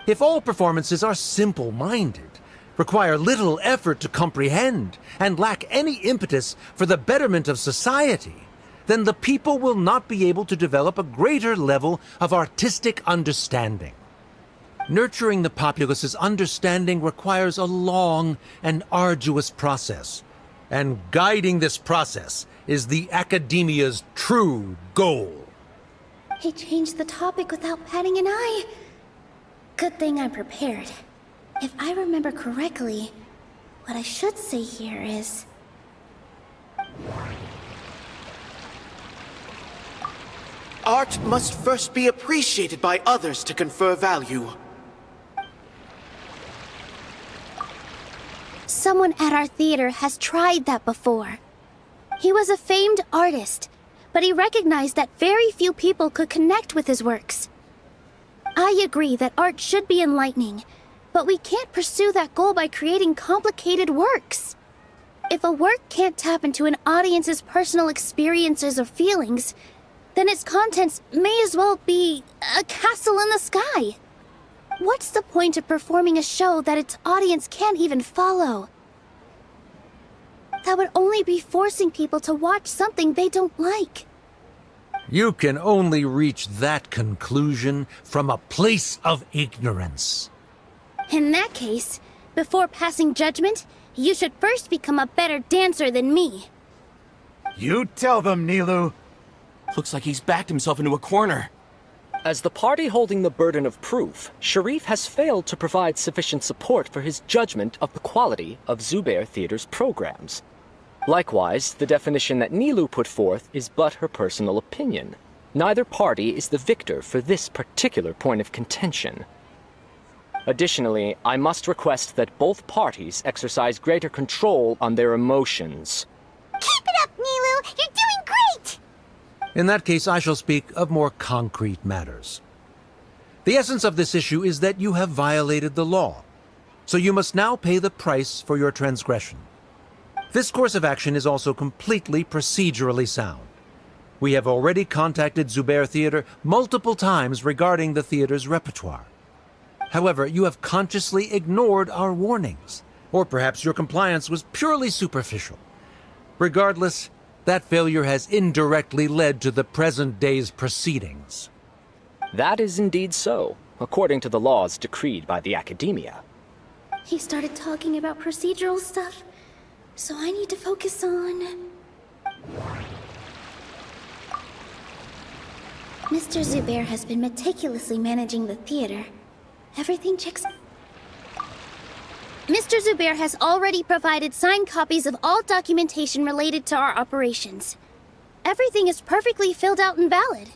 If all performances are simple-minded, require little effort to comprehend, and lack any impetus for the betterment of society, then the people will not be able to develop a greater level of artistic understanding. Nurturing the populace's understanding requires a long and arduous process, and guiding this process is the Academia's true goal. He changed the topic without batting an eye. Good thing I'm prepared. If I remember correctly, what I should say here is... Art must first be appreciated by others to confer value. Someone at our theater has tried that before. He was a famed artist, but he recognized that very few people could connect with his works. I agree that art should be enlightening, but we can't pursue that goal by creating complicated works. If a work can't tap into an audience's personal experiences or feelings, then its contents may as well be a castle in the sky. What's the point of performing a show that its audience can't even follow? That would only be forcing people to watch something they don't like. You can only reach that conclusion from a place of ignorance. In that case, before passing judgment, you should first become a better dancer than me. You tell them, NILOU. Looks like he's backed himself into a corner. As the party holding the burden of proof, Sharif has failed to provide sufficient support for his judgment of the quality of Zubair Theater's programs. Likewise, the definition that NILOU put forth is but her personal opinion. Neither party is the victor for this particular point of contention. Additionally, I must request that both parties exercise greater control on their emotions. Keep it up, NILOU! You're doing great! In that case, I shall speak of more concrete matters. The essence of this issue is that you have violated the law, so you must now pay the price for your transgression. This course of action is also completely procedurally sound. We have already contacted Zubair Theater multiple times regarding the theater's repertoire. However, you have consciously ignored our warnings, or perhaps your compliance was purely superficial. Regardless, that failure has indirectly led to the present day's proceedings. That is indeed so, according to the laws decreed by the Academia. He started talking about procedural stuff, so I need to focus on... Mr. Zubair has been meticulously managing the theater. Everything checks... Mr. Zubair has already provided signed copies of all documentation related to our operations. Everything is perfectly filled out and valid.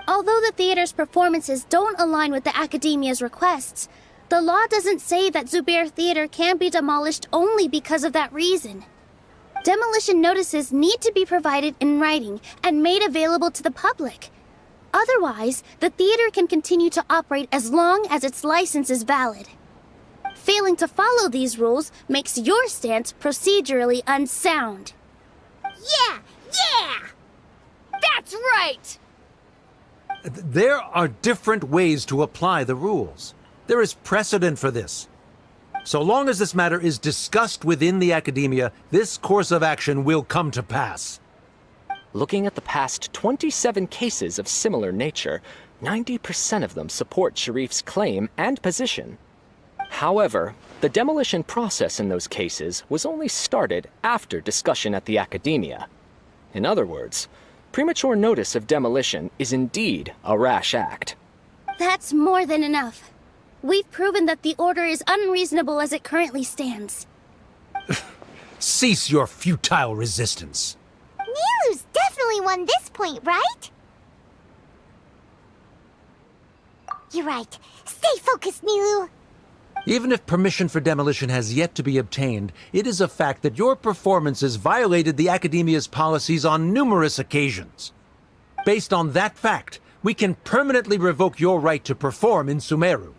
Although the theater's performances don't align with the Academia's requests, the law doesn't say that Zubair Theater can be demolished only because of that reason. Demolition notices need to be provided in writing and made available to the public. Otherwise, the theater can continue to operate as long as its license is valid. Failing to follow these rules makes your stance procedurally unsound. Yeah! That's right! There are different ways to apply the rules. There is precedent for this. So long as this matter is discussed within the Academia, this course of action will come to pass. Looking at the past 27 cases of similar nature, 90% of them support Sharif's claim and position. However, the demolition process in those cases was only started after discussion at the Academia. In other words, premature notice of demolition is indeed a rash act. That's more than enough. We've proven that the order is unreasonable as it currently stands. Cease your futile resistance. NILOU's definitely won this point, right? You're right. Stay focused, NILOU. Even if permission for demolition has yet to be obtained, it is a fact that your performances violated the Academia's policies on numerous occasions. Based on that fact, we can permanently revoke your right to perform in SUMERU.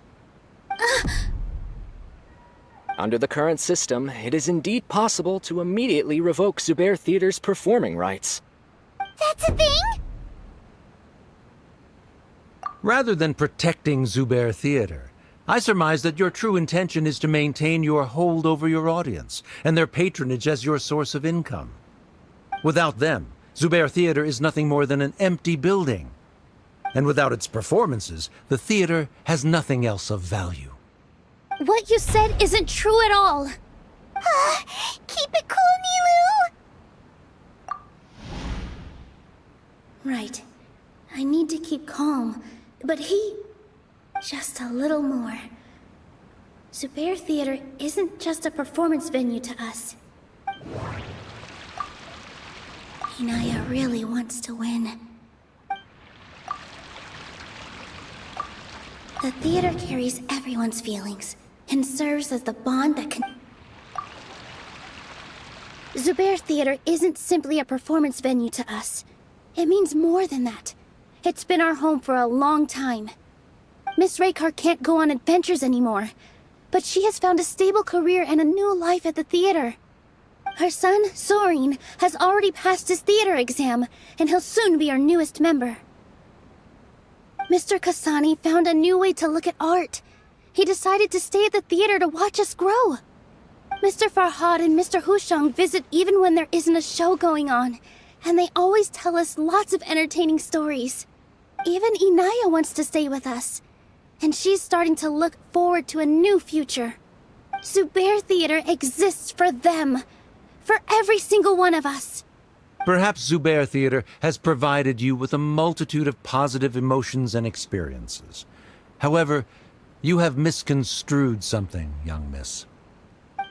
Under the current system, it is indeed possible to immediately revoke Zubair Theater's performing rights. That's a thing? Rather than protecting Zubair Theater, I surmise that your true intention is to maintain your hold over your audience and their patronage as your source of income. Without them, Zubair Theater is nothing more than an empty building. And without its performances, the theater has nothing else of value. What you said isn't true at all. Keep it cool, NILOU! Right. I need to keep calm, but just a little more. Zubair Theater isn't just a performance venue to us. Inaya really wants to win. The theater carries everyone's feelings and serves as the bond that can... Zubair Theater isn't simply a performance venue to us. It means more than that. It's been our home for a long time. Miss Raykar can't go on adventures anymore, but she has found a stable career and a new life at the theater. Her son, Sorin, has already passed his theater exam, and he'll soon be our newest member. Mr. Kasani found a new way to look at art. He decided to stay at the theater to watch us grow. Mr. Farhad and Mr. Hushang visit even when there isn't a show going on, and they always tell us lots of entertaining stories. Even Inaya wants to stay with us, and she's starting to look forward to a new future. Zubair Theater exists for them, for every single one of us. Perhaps Zubair Theater has provided you with a multitude of positive emotions and experiences. However, you have misconstrued something, young miss.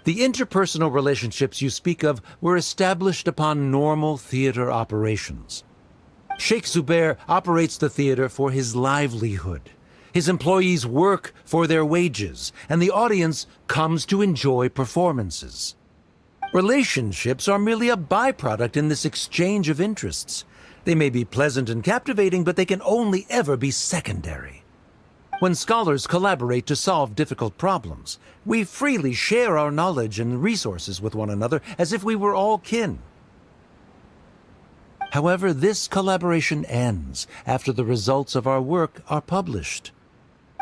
The interpersonal relationships you speak of were established upon normal theater operations. Sheikh Zubair operates the theater for his livelihood. His employees work for their wages, and the audience comes to enjoy performances. Relationships are merely a byproduct in this exchange of interests. They may be pleasant and captivating, but they can only ever be secondary. When scholars collaborate to solve difficult problems, we freely share our knowledge and resources with one another as if we were all kin. However, this collaboration ends after the results of our work are published.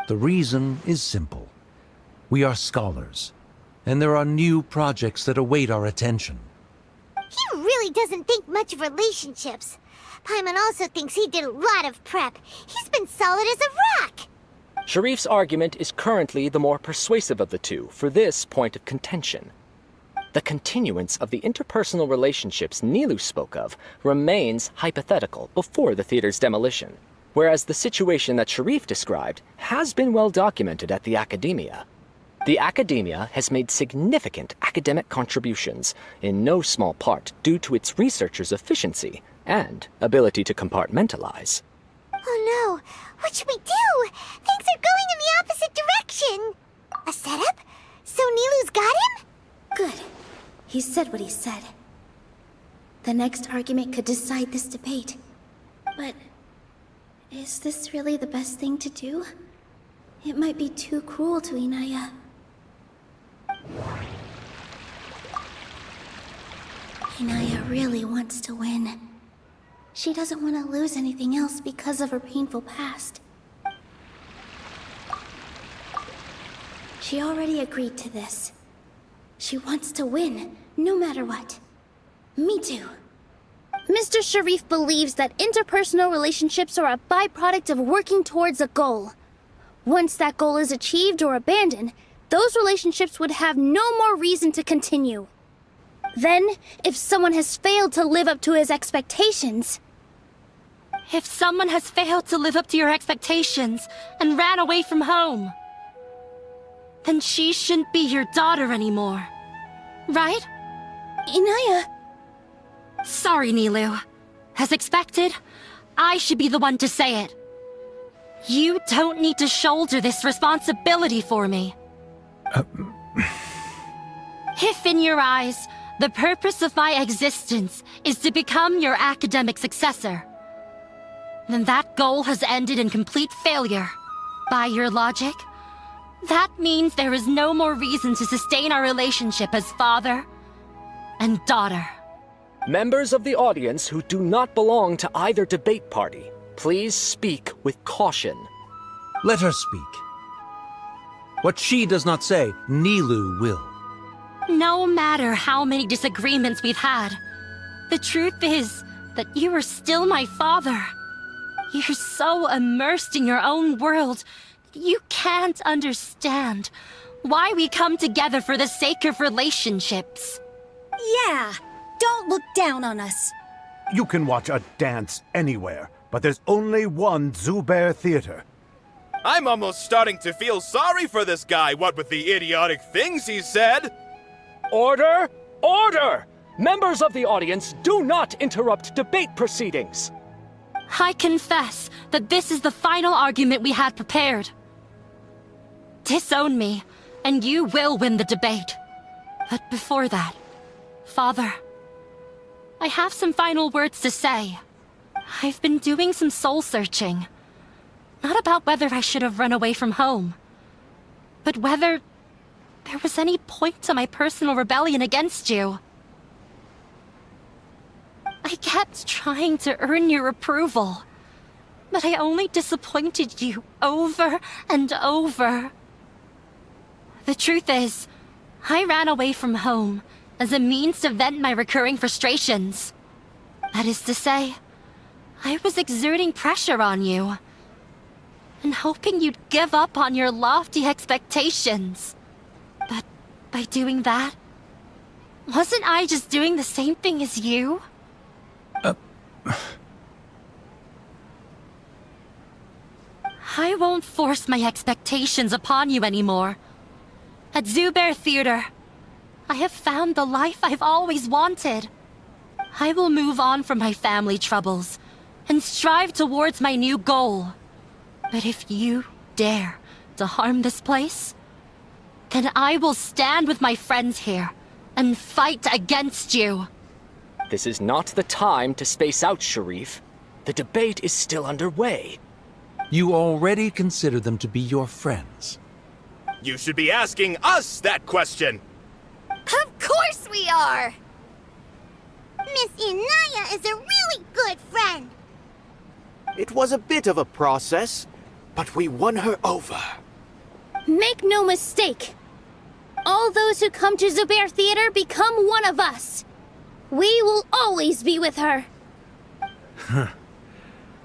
The reason is simple. We are scholars, and there are new projects that await our attention. He really doesn't think much of relationships. Paimon also thinks he did a lot of prep. He's been solid as a rock. Sharif's argument is currently the more persuasive of the two for this point of contention. The continuance of the interpersonal relationships NILOU spoke of remains hypothetical before the theater's demolition, whereas the situation that Sharif described has been well documented at the Academia. The Academia has made significant academic contributions, in no small part due to its researchers' efficiency and ability to compartmentalize. Oh no, what should we do? Things are going in the opposite direction. A setup? So NILOU's got him? Good. He said what he said. The next argument could decide this debate. But is this really the best thing to do? It might be too cruel to Inaya. Inaya really wants to win. She doesn't want to lose anything else because of her painful past. She already agreed to this. She wants to win, no matter what. Me too. Mr. Sharif believes that interpersonal relationships are a byproduct of working towards a goal. Once that goal is achieved or abandoned, those relationships would have no more reason to continue. Then, if someone has failed to live up to his expectations... If someone has failed to live up to your expectations and ran away from home, then she shouldn't be your daughter anymore. Right? Inaya... Sorry, NILOU. As expected, I should be the one to say it. You don't need to shoulder this responsibility for me. If in your eyes, the purpose of my existence is to become your academic successor, then that goal has ended in complete failure. By your logic, that means there is no more reason to sustain our relationship as father and daughter. Members of the audience who do not belong to either debate party, please speak with caution. Let her speak. What she does not say, NILOU will. No matter how many disagreements we've had, the truth is that you are still my father. You're so immersed in your own world, you can't understand why we come together for the sake of relationships. Yeah, don't look down on us. You can watch a dance anywhere, but there's only one Zubair theater. I'm almost starting to feel sorry for this guy, what with the idiotic things he said. Order! Order! Members of the audience, do not interrupt debate proceedings. I confess that this is the final argument we had prepared. Disown me, and you will win the debate. But before that, Father, I have some final words to say. I've been doing some soul-searching. Not about whether I should have run away from home, but whether there was any point to my personal rebellion against you. I kept trying to earn your approval, but I only disappointed you over and over. The truth is, I ran away from home as a means to vent my recurring frustrations. That is to say, I was exerting pressure on you, and hoping you'd give up on your lofty expectations. But by doing that, wasn't I just doing the same thing as you? I won't force my expectations upon you anymore. At Zubair Theater, I have found the life I've always wanted. I will move on from my family troubles and strive towards my new goal. But if you dare to harm this place, then I will stand with my friends here and fight against you. This is not the time to space out, Sharif. The debate is still underway. You already consider them to be your friends. You should be asking us that question! Of course we are! Miss Inaya is a really good friend. It was a bit of a process, but we won her over. Make no mistake. All those who come to Zubair Theater become one of us. We will always be with her.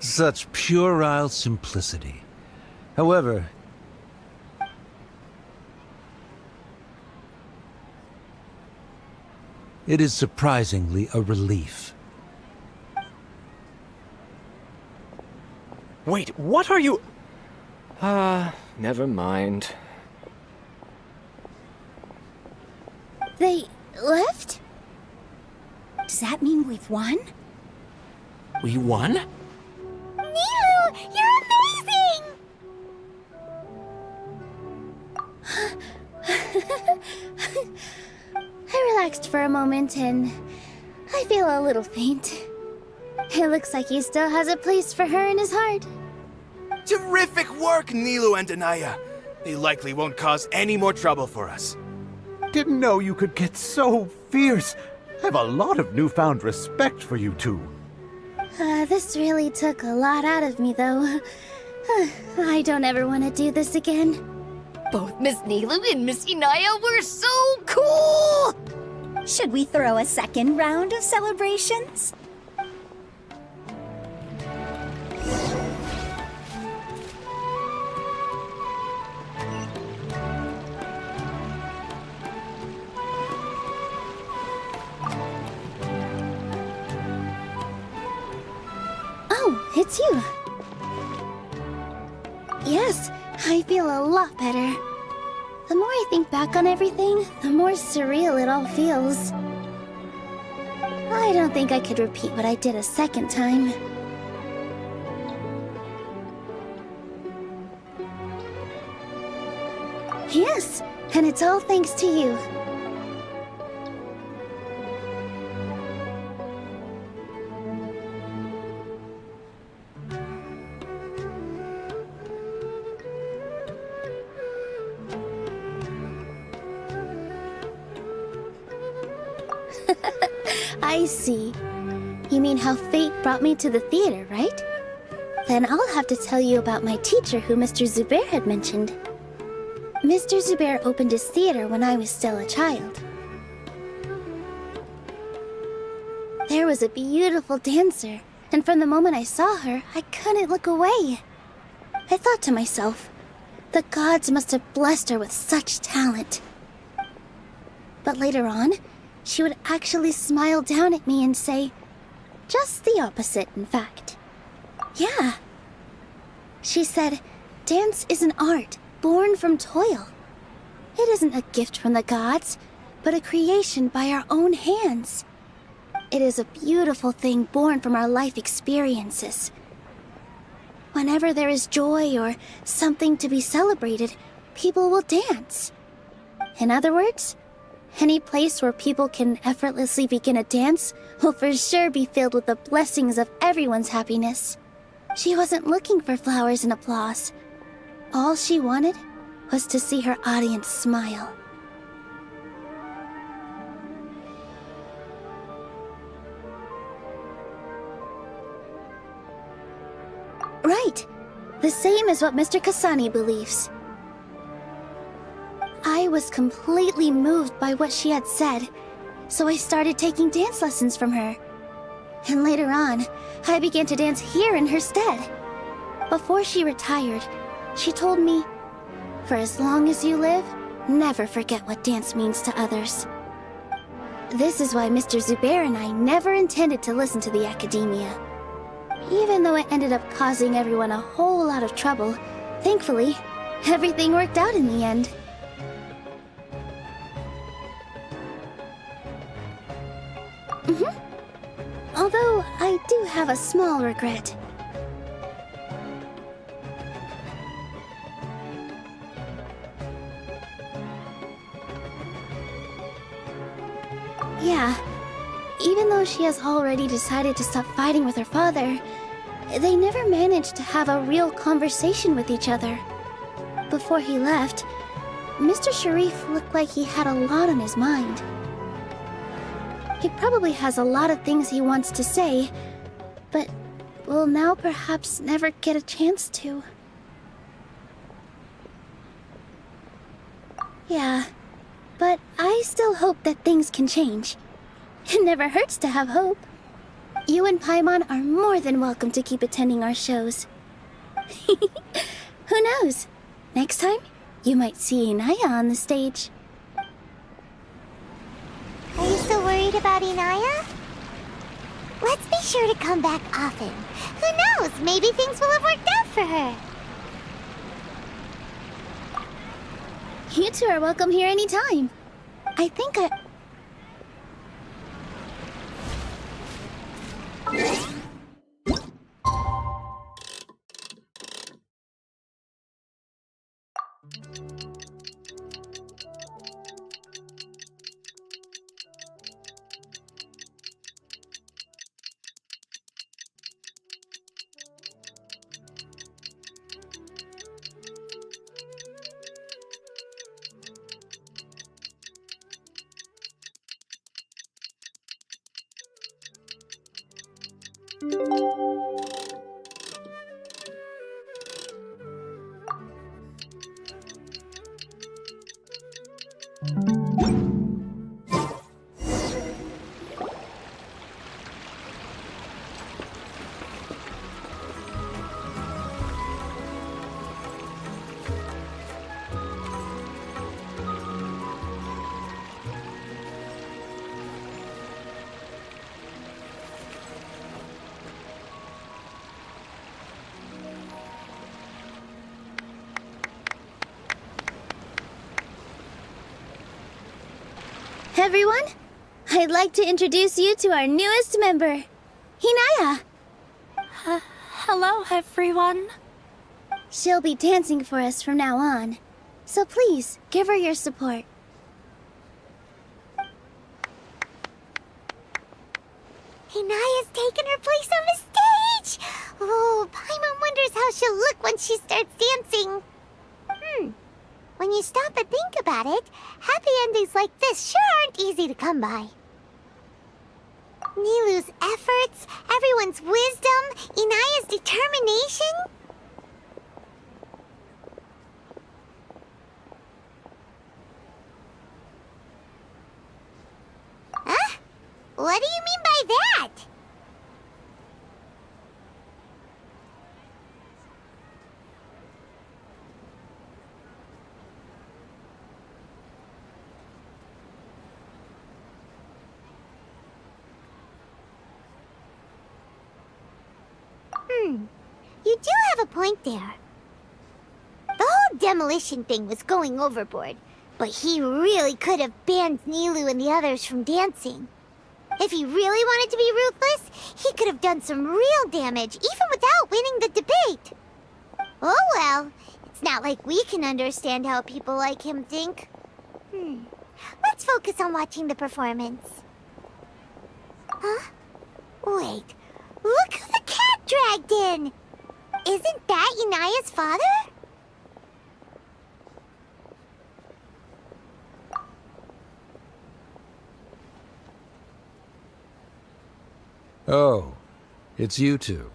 Such puerile simplicity. However, it is surprisingly a relief. Wait, what are you... never mind. They left? Does that mean we've won? We won? NILOU, you're amazing! I relaxed for a moment and I feel a little faint. It looks like he still has a place for her in his heart. Terrific work, NILOU and Anaya. They likely won't cause any more trouble for us. Didn't know you could get so fierce. I have a lot of newfound respect for you two. This really took a lot out of me, though. I don't ever want to do this again. Both Miss NILOU and Miss Inaya were so cool! Should we throw a second round of celebrations? Oh, it's you. Yes, I feel a lot better. The more I think back on everything, the more surreal it all feels. I don't think I could repeat what I did a second time. Yes, and it's all thanks to you. I see. You mean how fate brought me to the theater, right? Then I'll have to tell you about my teacher who Mr. Zubair had mentioned. Mr. Zubair opened his theater when I was still a child. There was a beautiful dancer, and from the moment I saw her, I couldn't look away. I thought to myself, the gods must have blessed her with such talent. But later on, she would actually smile down at me and say, just the opposite, in fact. Yeah. She said, dance is an art born from toil. It isn't a gift from the gods, but a creation by our own hands. It is a beautiful thing born from our life experiences. Whenever there is joy or something to be celebrated, people will dance. In other words, any place where people can effortlessly begin a dance will for sure be filled with the blessings of everyone's happiness. She wasn't looking for flowers and applause. All she wanted was to see her audience smile. Right. The same as what Mr. Kasani believes. I was completely moved by what she had said, so I started taking dance lessons from her. And later on, I began to dance here in her stead. Before she retired, she told me, for as long as you live, never forget what dance means to others. This is why Mr. Zubair and I never intended to listen to the academia. Even though it ended up causing everyone a whole lot of trouble, thankfully, everything worked out in the end. Although, I do have a small regret. Yeah, even though she has already decided to stop fighting with her father, they never managed to have a real conversation with each other. Before he left, Mr. Sharif looked like he had a lot on his mind. He probably has a lot of things he wants to say, but will now perhaps never get a chance to. Yeah, but I still hope that things can change. It never hurts to have hope. You and Paimon are more than welcome to keep attending our shows. Who knows? Next time, you might see Inaya on the stage. Are you still worried about Inaya? Let's be sure to come back often. Who knows? Maybe things will have worked out for her. You two are welcome here anytime. I think everyone, I'd like to introduce you to our newest member, Inaya. Hello, everyone. She'll be dancing for us from now on, so please give her your support. Inaya's taken her place on the stage! Oh, Paimon wonders how she'll look when she starts dancing. When you stop and think about it, happy endings like this sure aren't easy to come by. NILOU's efforts, everyone's wisdom, Inaya's determination. Huh? What do you mean by that? You do have a point there. The whole demolition thing was going overboard, but he really could have banned NILOU and the others from dancing. If he really wanted to be ruthless, he could have done some real damage, even without winning the debate. Oh well, it's not like we can understand how people like him think. Let's focus on watching the performance. Huh? Wait, look who the cat dragged in! Isn't that Inaya's father? Oh, it's you two.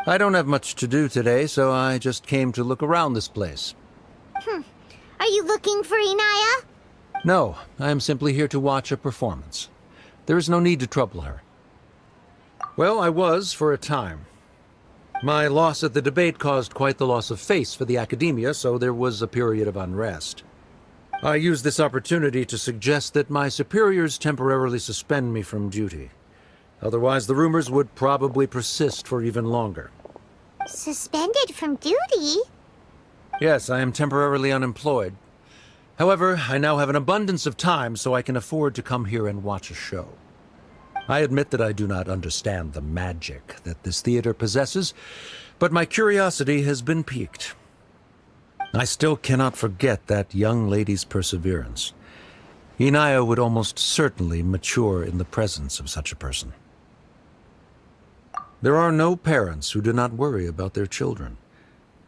I don't have much to do today, so I just came to look around this place. Are you looking for Inaya? No, I am simply here to watch a performance. There is no need to trouble her. Well, I was for a time. My loss at the debate caused quite the loss of face for the academia, so there was a period of unrest. I used this opportunity to suggest that my superiors temporarily suspend me from duty. Otherwise, the rumors would probably persist for even longer. Suspended from duty? Yes, I am temporarily unemployed. However, I now have an abundance of time, so I can afford to come here and watch a show. I admit that I do not understand the magic that this theater possesses, but my curiosity has been piqued. I still cannot forget that young lady's perseverance. Inaya would almost certainly mature in the presence of such a person. There are no parents who do not worry about their children.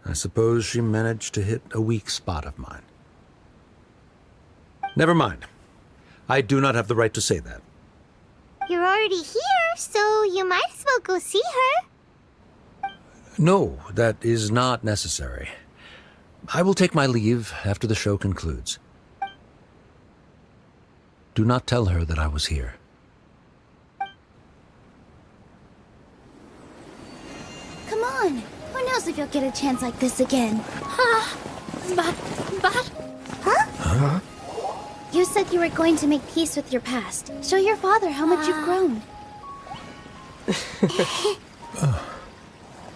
I suppose she managed to hit a weak spot of mine. Never mind. I do not have the right to say that. You're already here, so you might as well go see her. No, that is not necessary. I will take my leave after the show concludes. Do not tell her that I was here. Come on. Who knows if you'll get a chance like this again? But... Huh? You said you were going to make peace with your past. Show your father how much you've grown.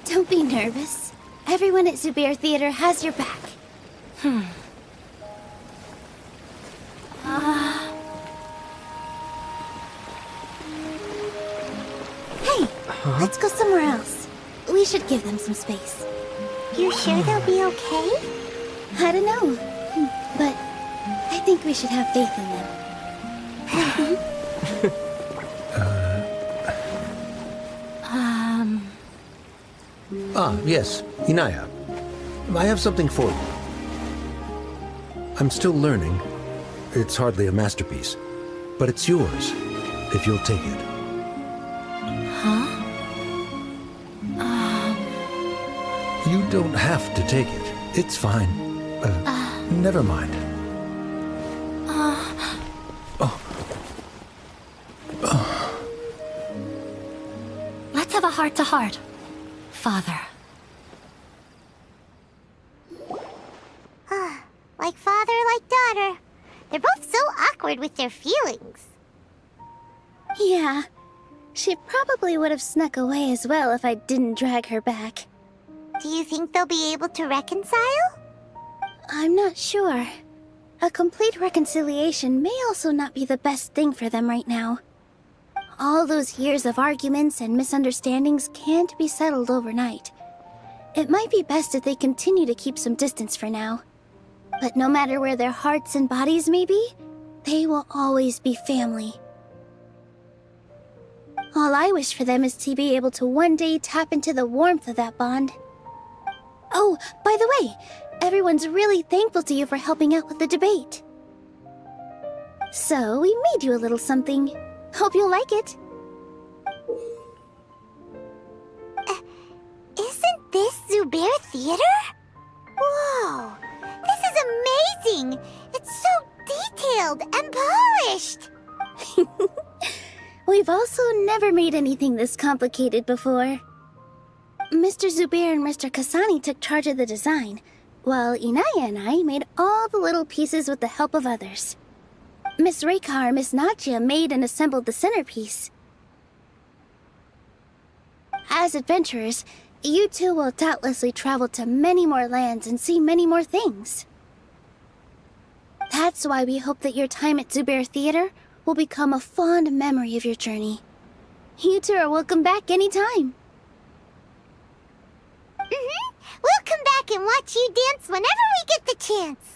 Don't be nervous. Everyone at Zubair Theater has your back. Hey, let's go somewhere else. We should give them some space. You sure they'll be okay? I don't know, but I think we should have faith in them. Yes, Inaya. I have something for you. I'm still learning. It's hardly a masterpiece, but it's yours, if you'll take it. You don't have to take it. It's fine. Never mind. Let's have a heart-to-heart, Father. Like father, like daughter. They're both so awkward with their feelings. Yeah, she probably would have snuck away as well if I didn't drag her back. Do you think they'll be able to reconcile? I'm not sure. A complete reconciliation may also not be the best thing for them right now. All those years of arguments and misunderstandings can't be settled overnight. It might be best if they continue to keep some distance for now. But no matter where their hearts and bodies may be, they will always be family. All I wish for them is to be able to one day tap into the warmth of that bond. Oh, by the way, everyone's really thankful to you for helping out with the debate. So, we made you a little something. Hope you'll like it. Isn't this Zubair Theater? Whoa! This is amazing! It's so detailed and polished! We've also never made anything this complicated before. Mr. Zubair and Mr. Kasani took charge of the design, while Inaya and I made all the little pieces with the help of others. Miss Reikar and Miss Nadia made and assembled the centerpiece. As adventurers, you two will doubtlessly travel to many more lands and see many more things. That's why we hope that your time at Zubair Theater will become a fond memory of your journey. You two are welcome back anytime. We'll come back and watch you dance whenever we get the chance.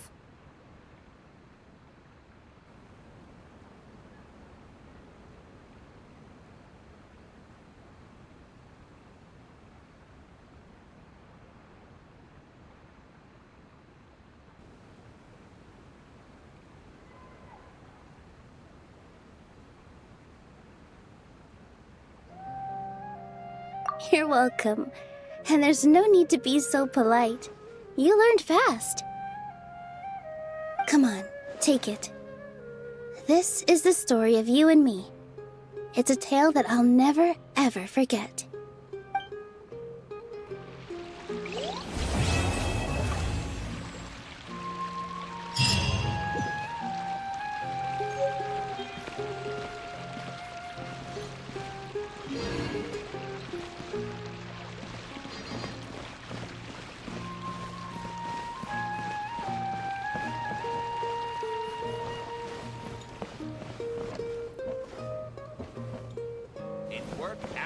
You're welcome. And there's no need to be so polite. You learned fast. Come on, take it. This is the story of you and me. It's a tale that I'll never, ever forget.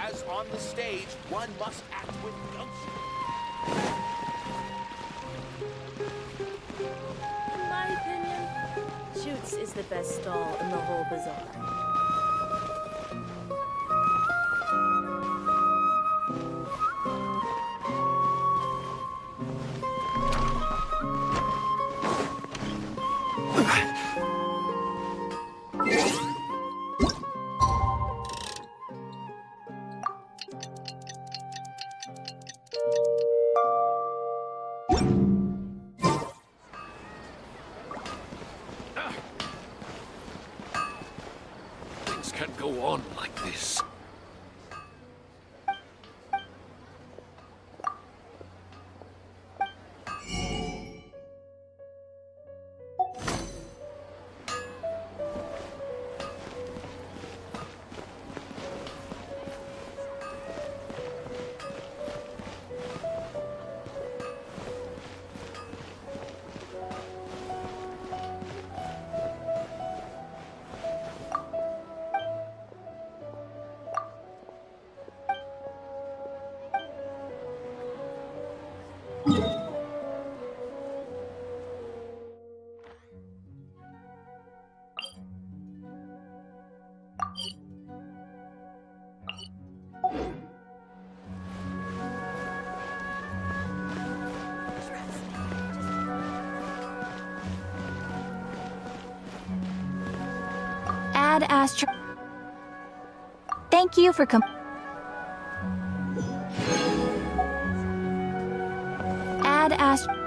as on the stage, one must act with gumption. In my opinion, Shoots is the best stall in the whole bazaar. Things can't go on like this. Ad Astra. Thank you for Ad Astra.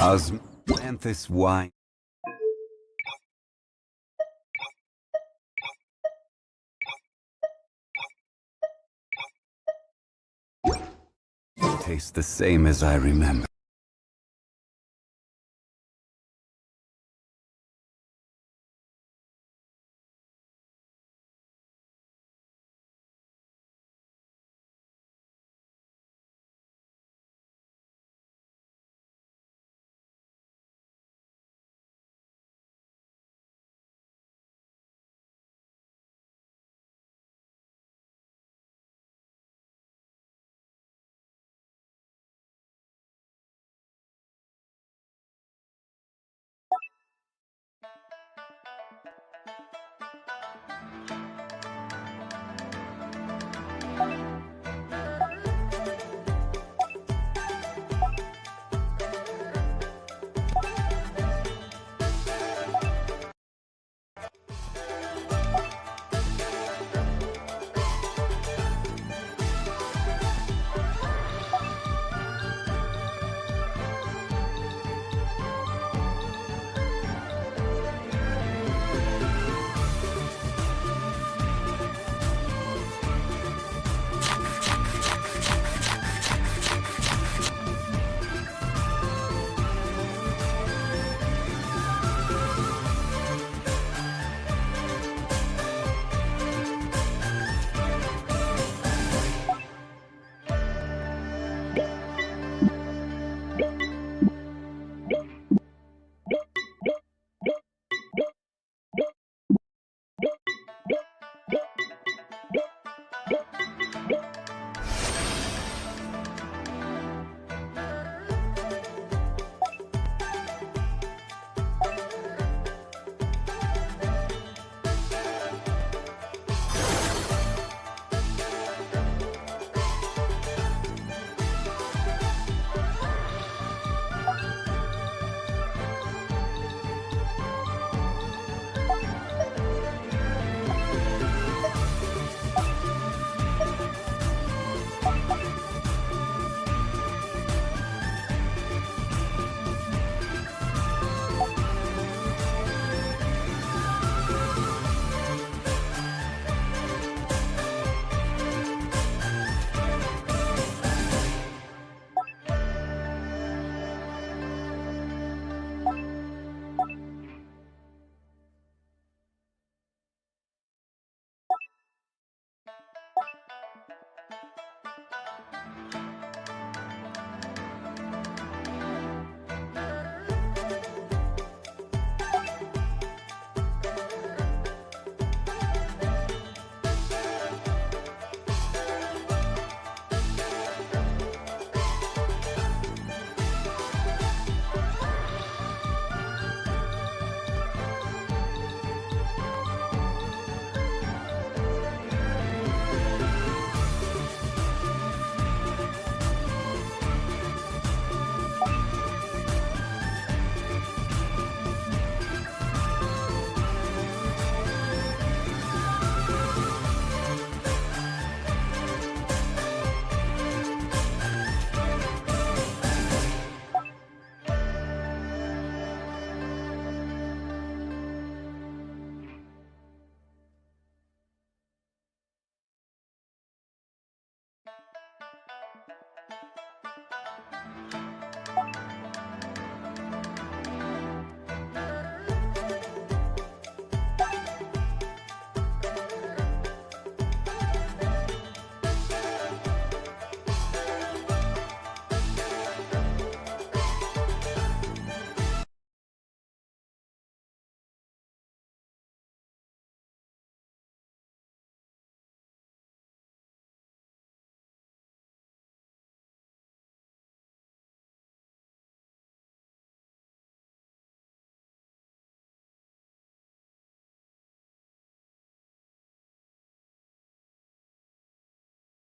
Osmanthus wine. Tastes the same as I remember.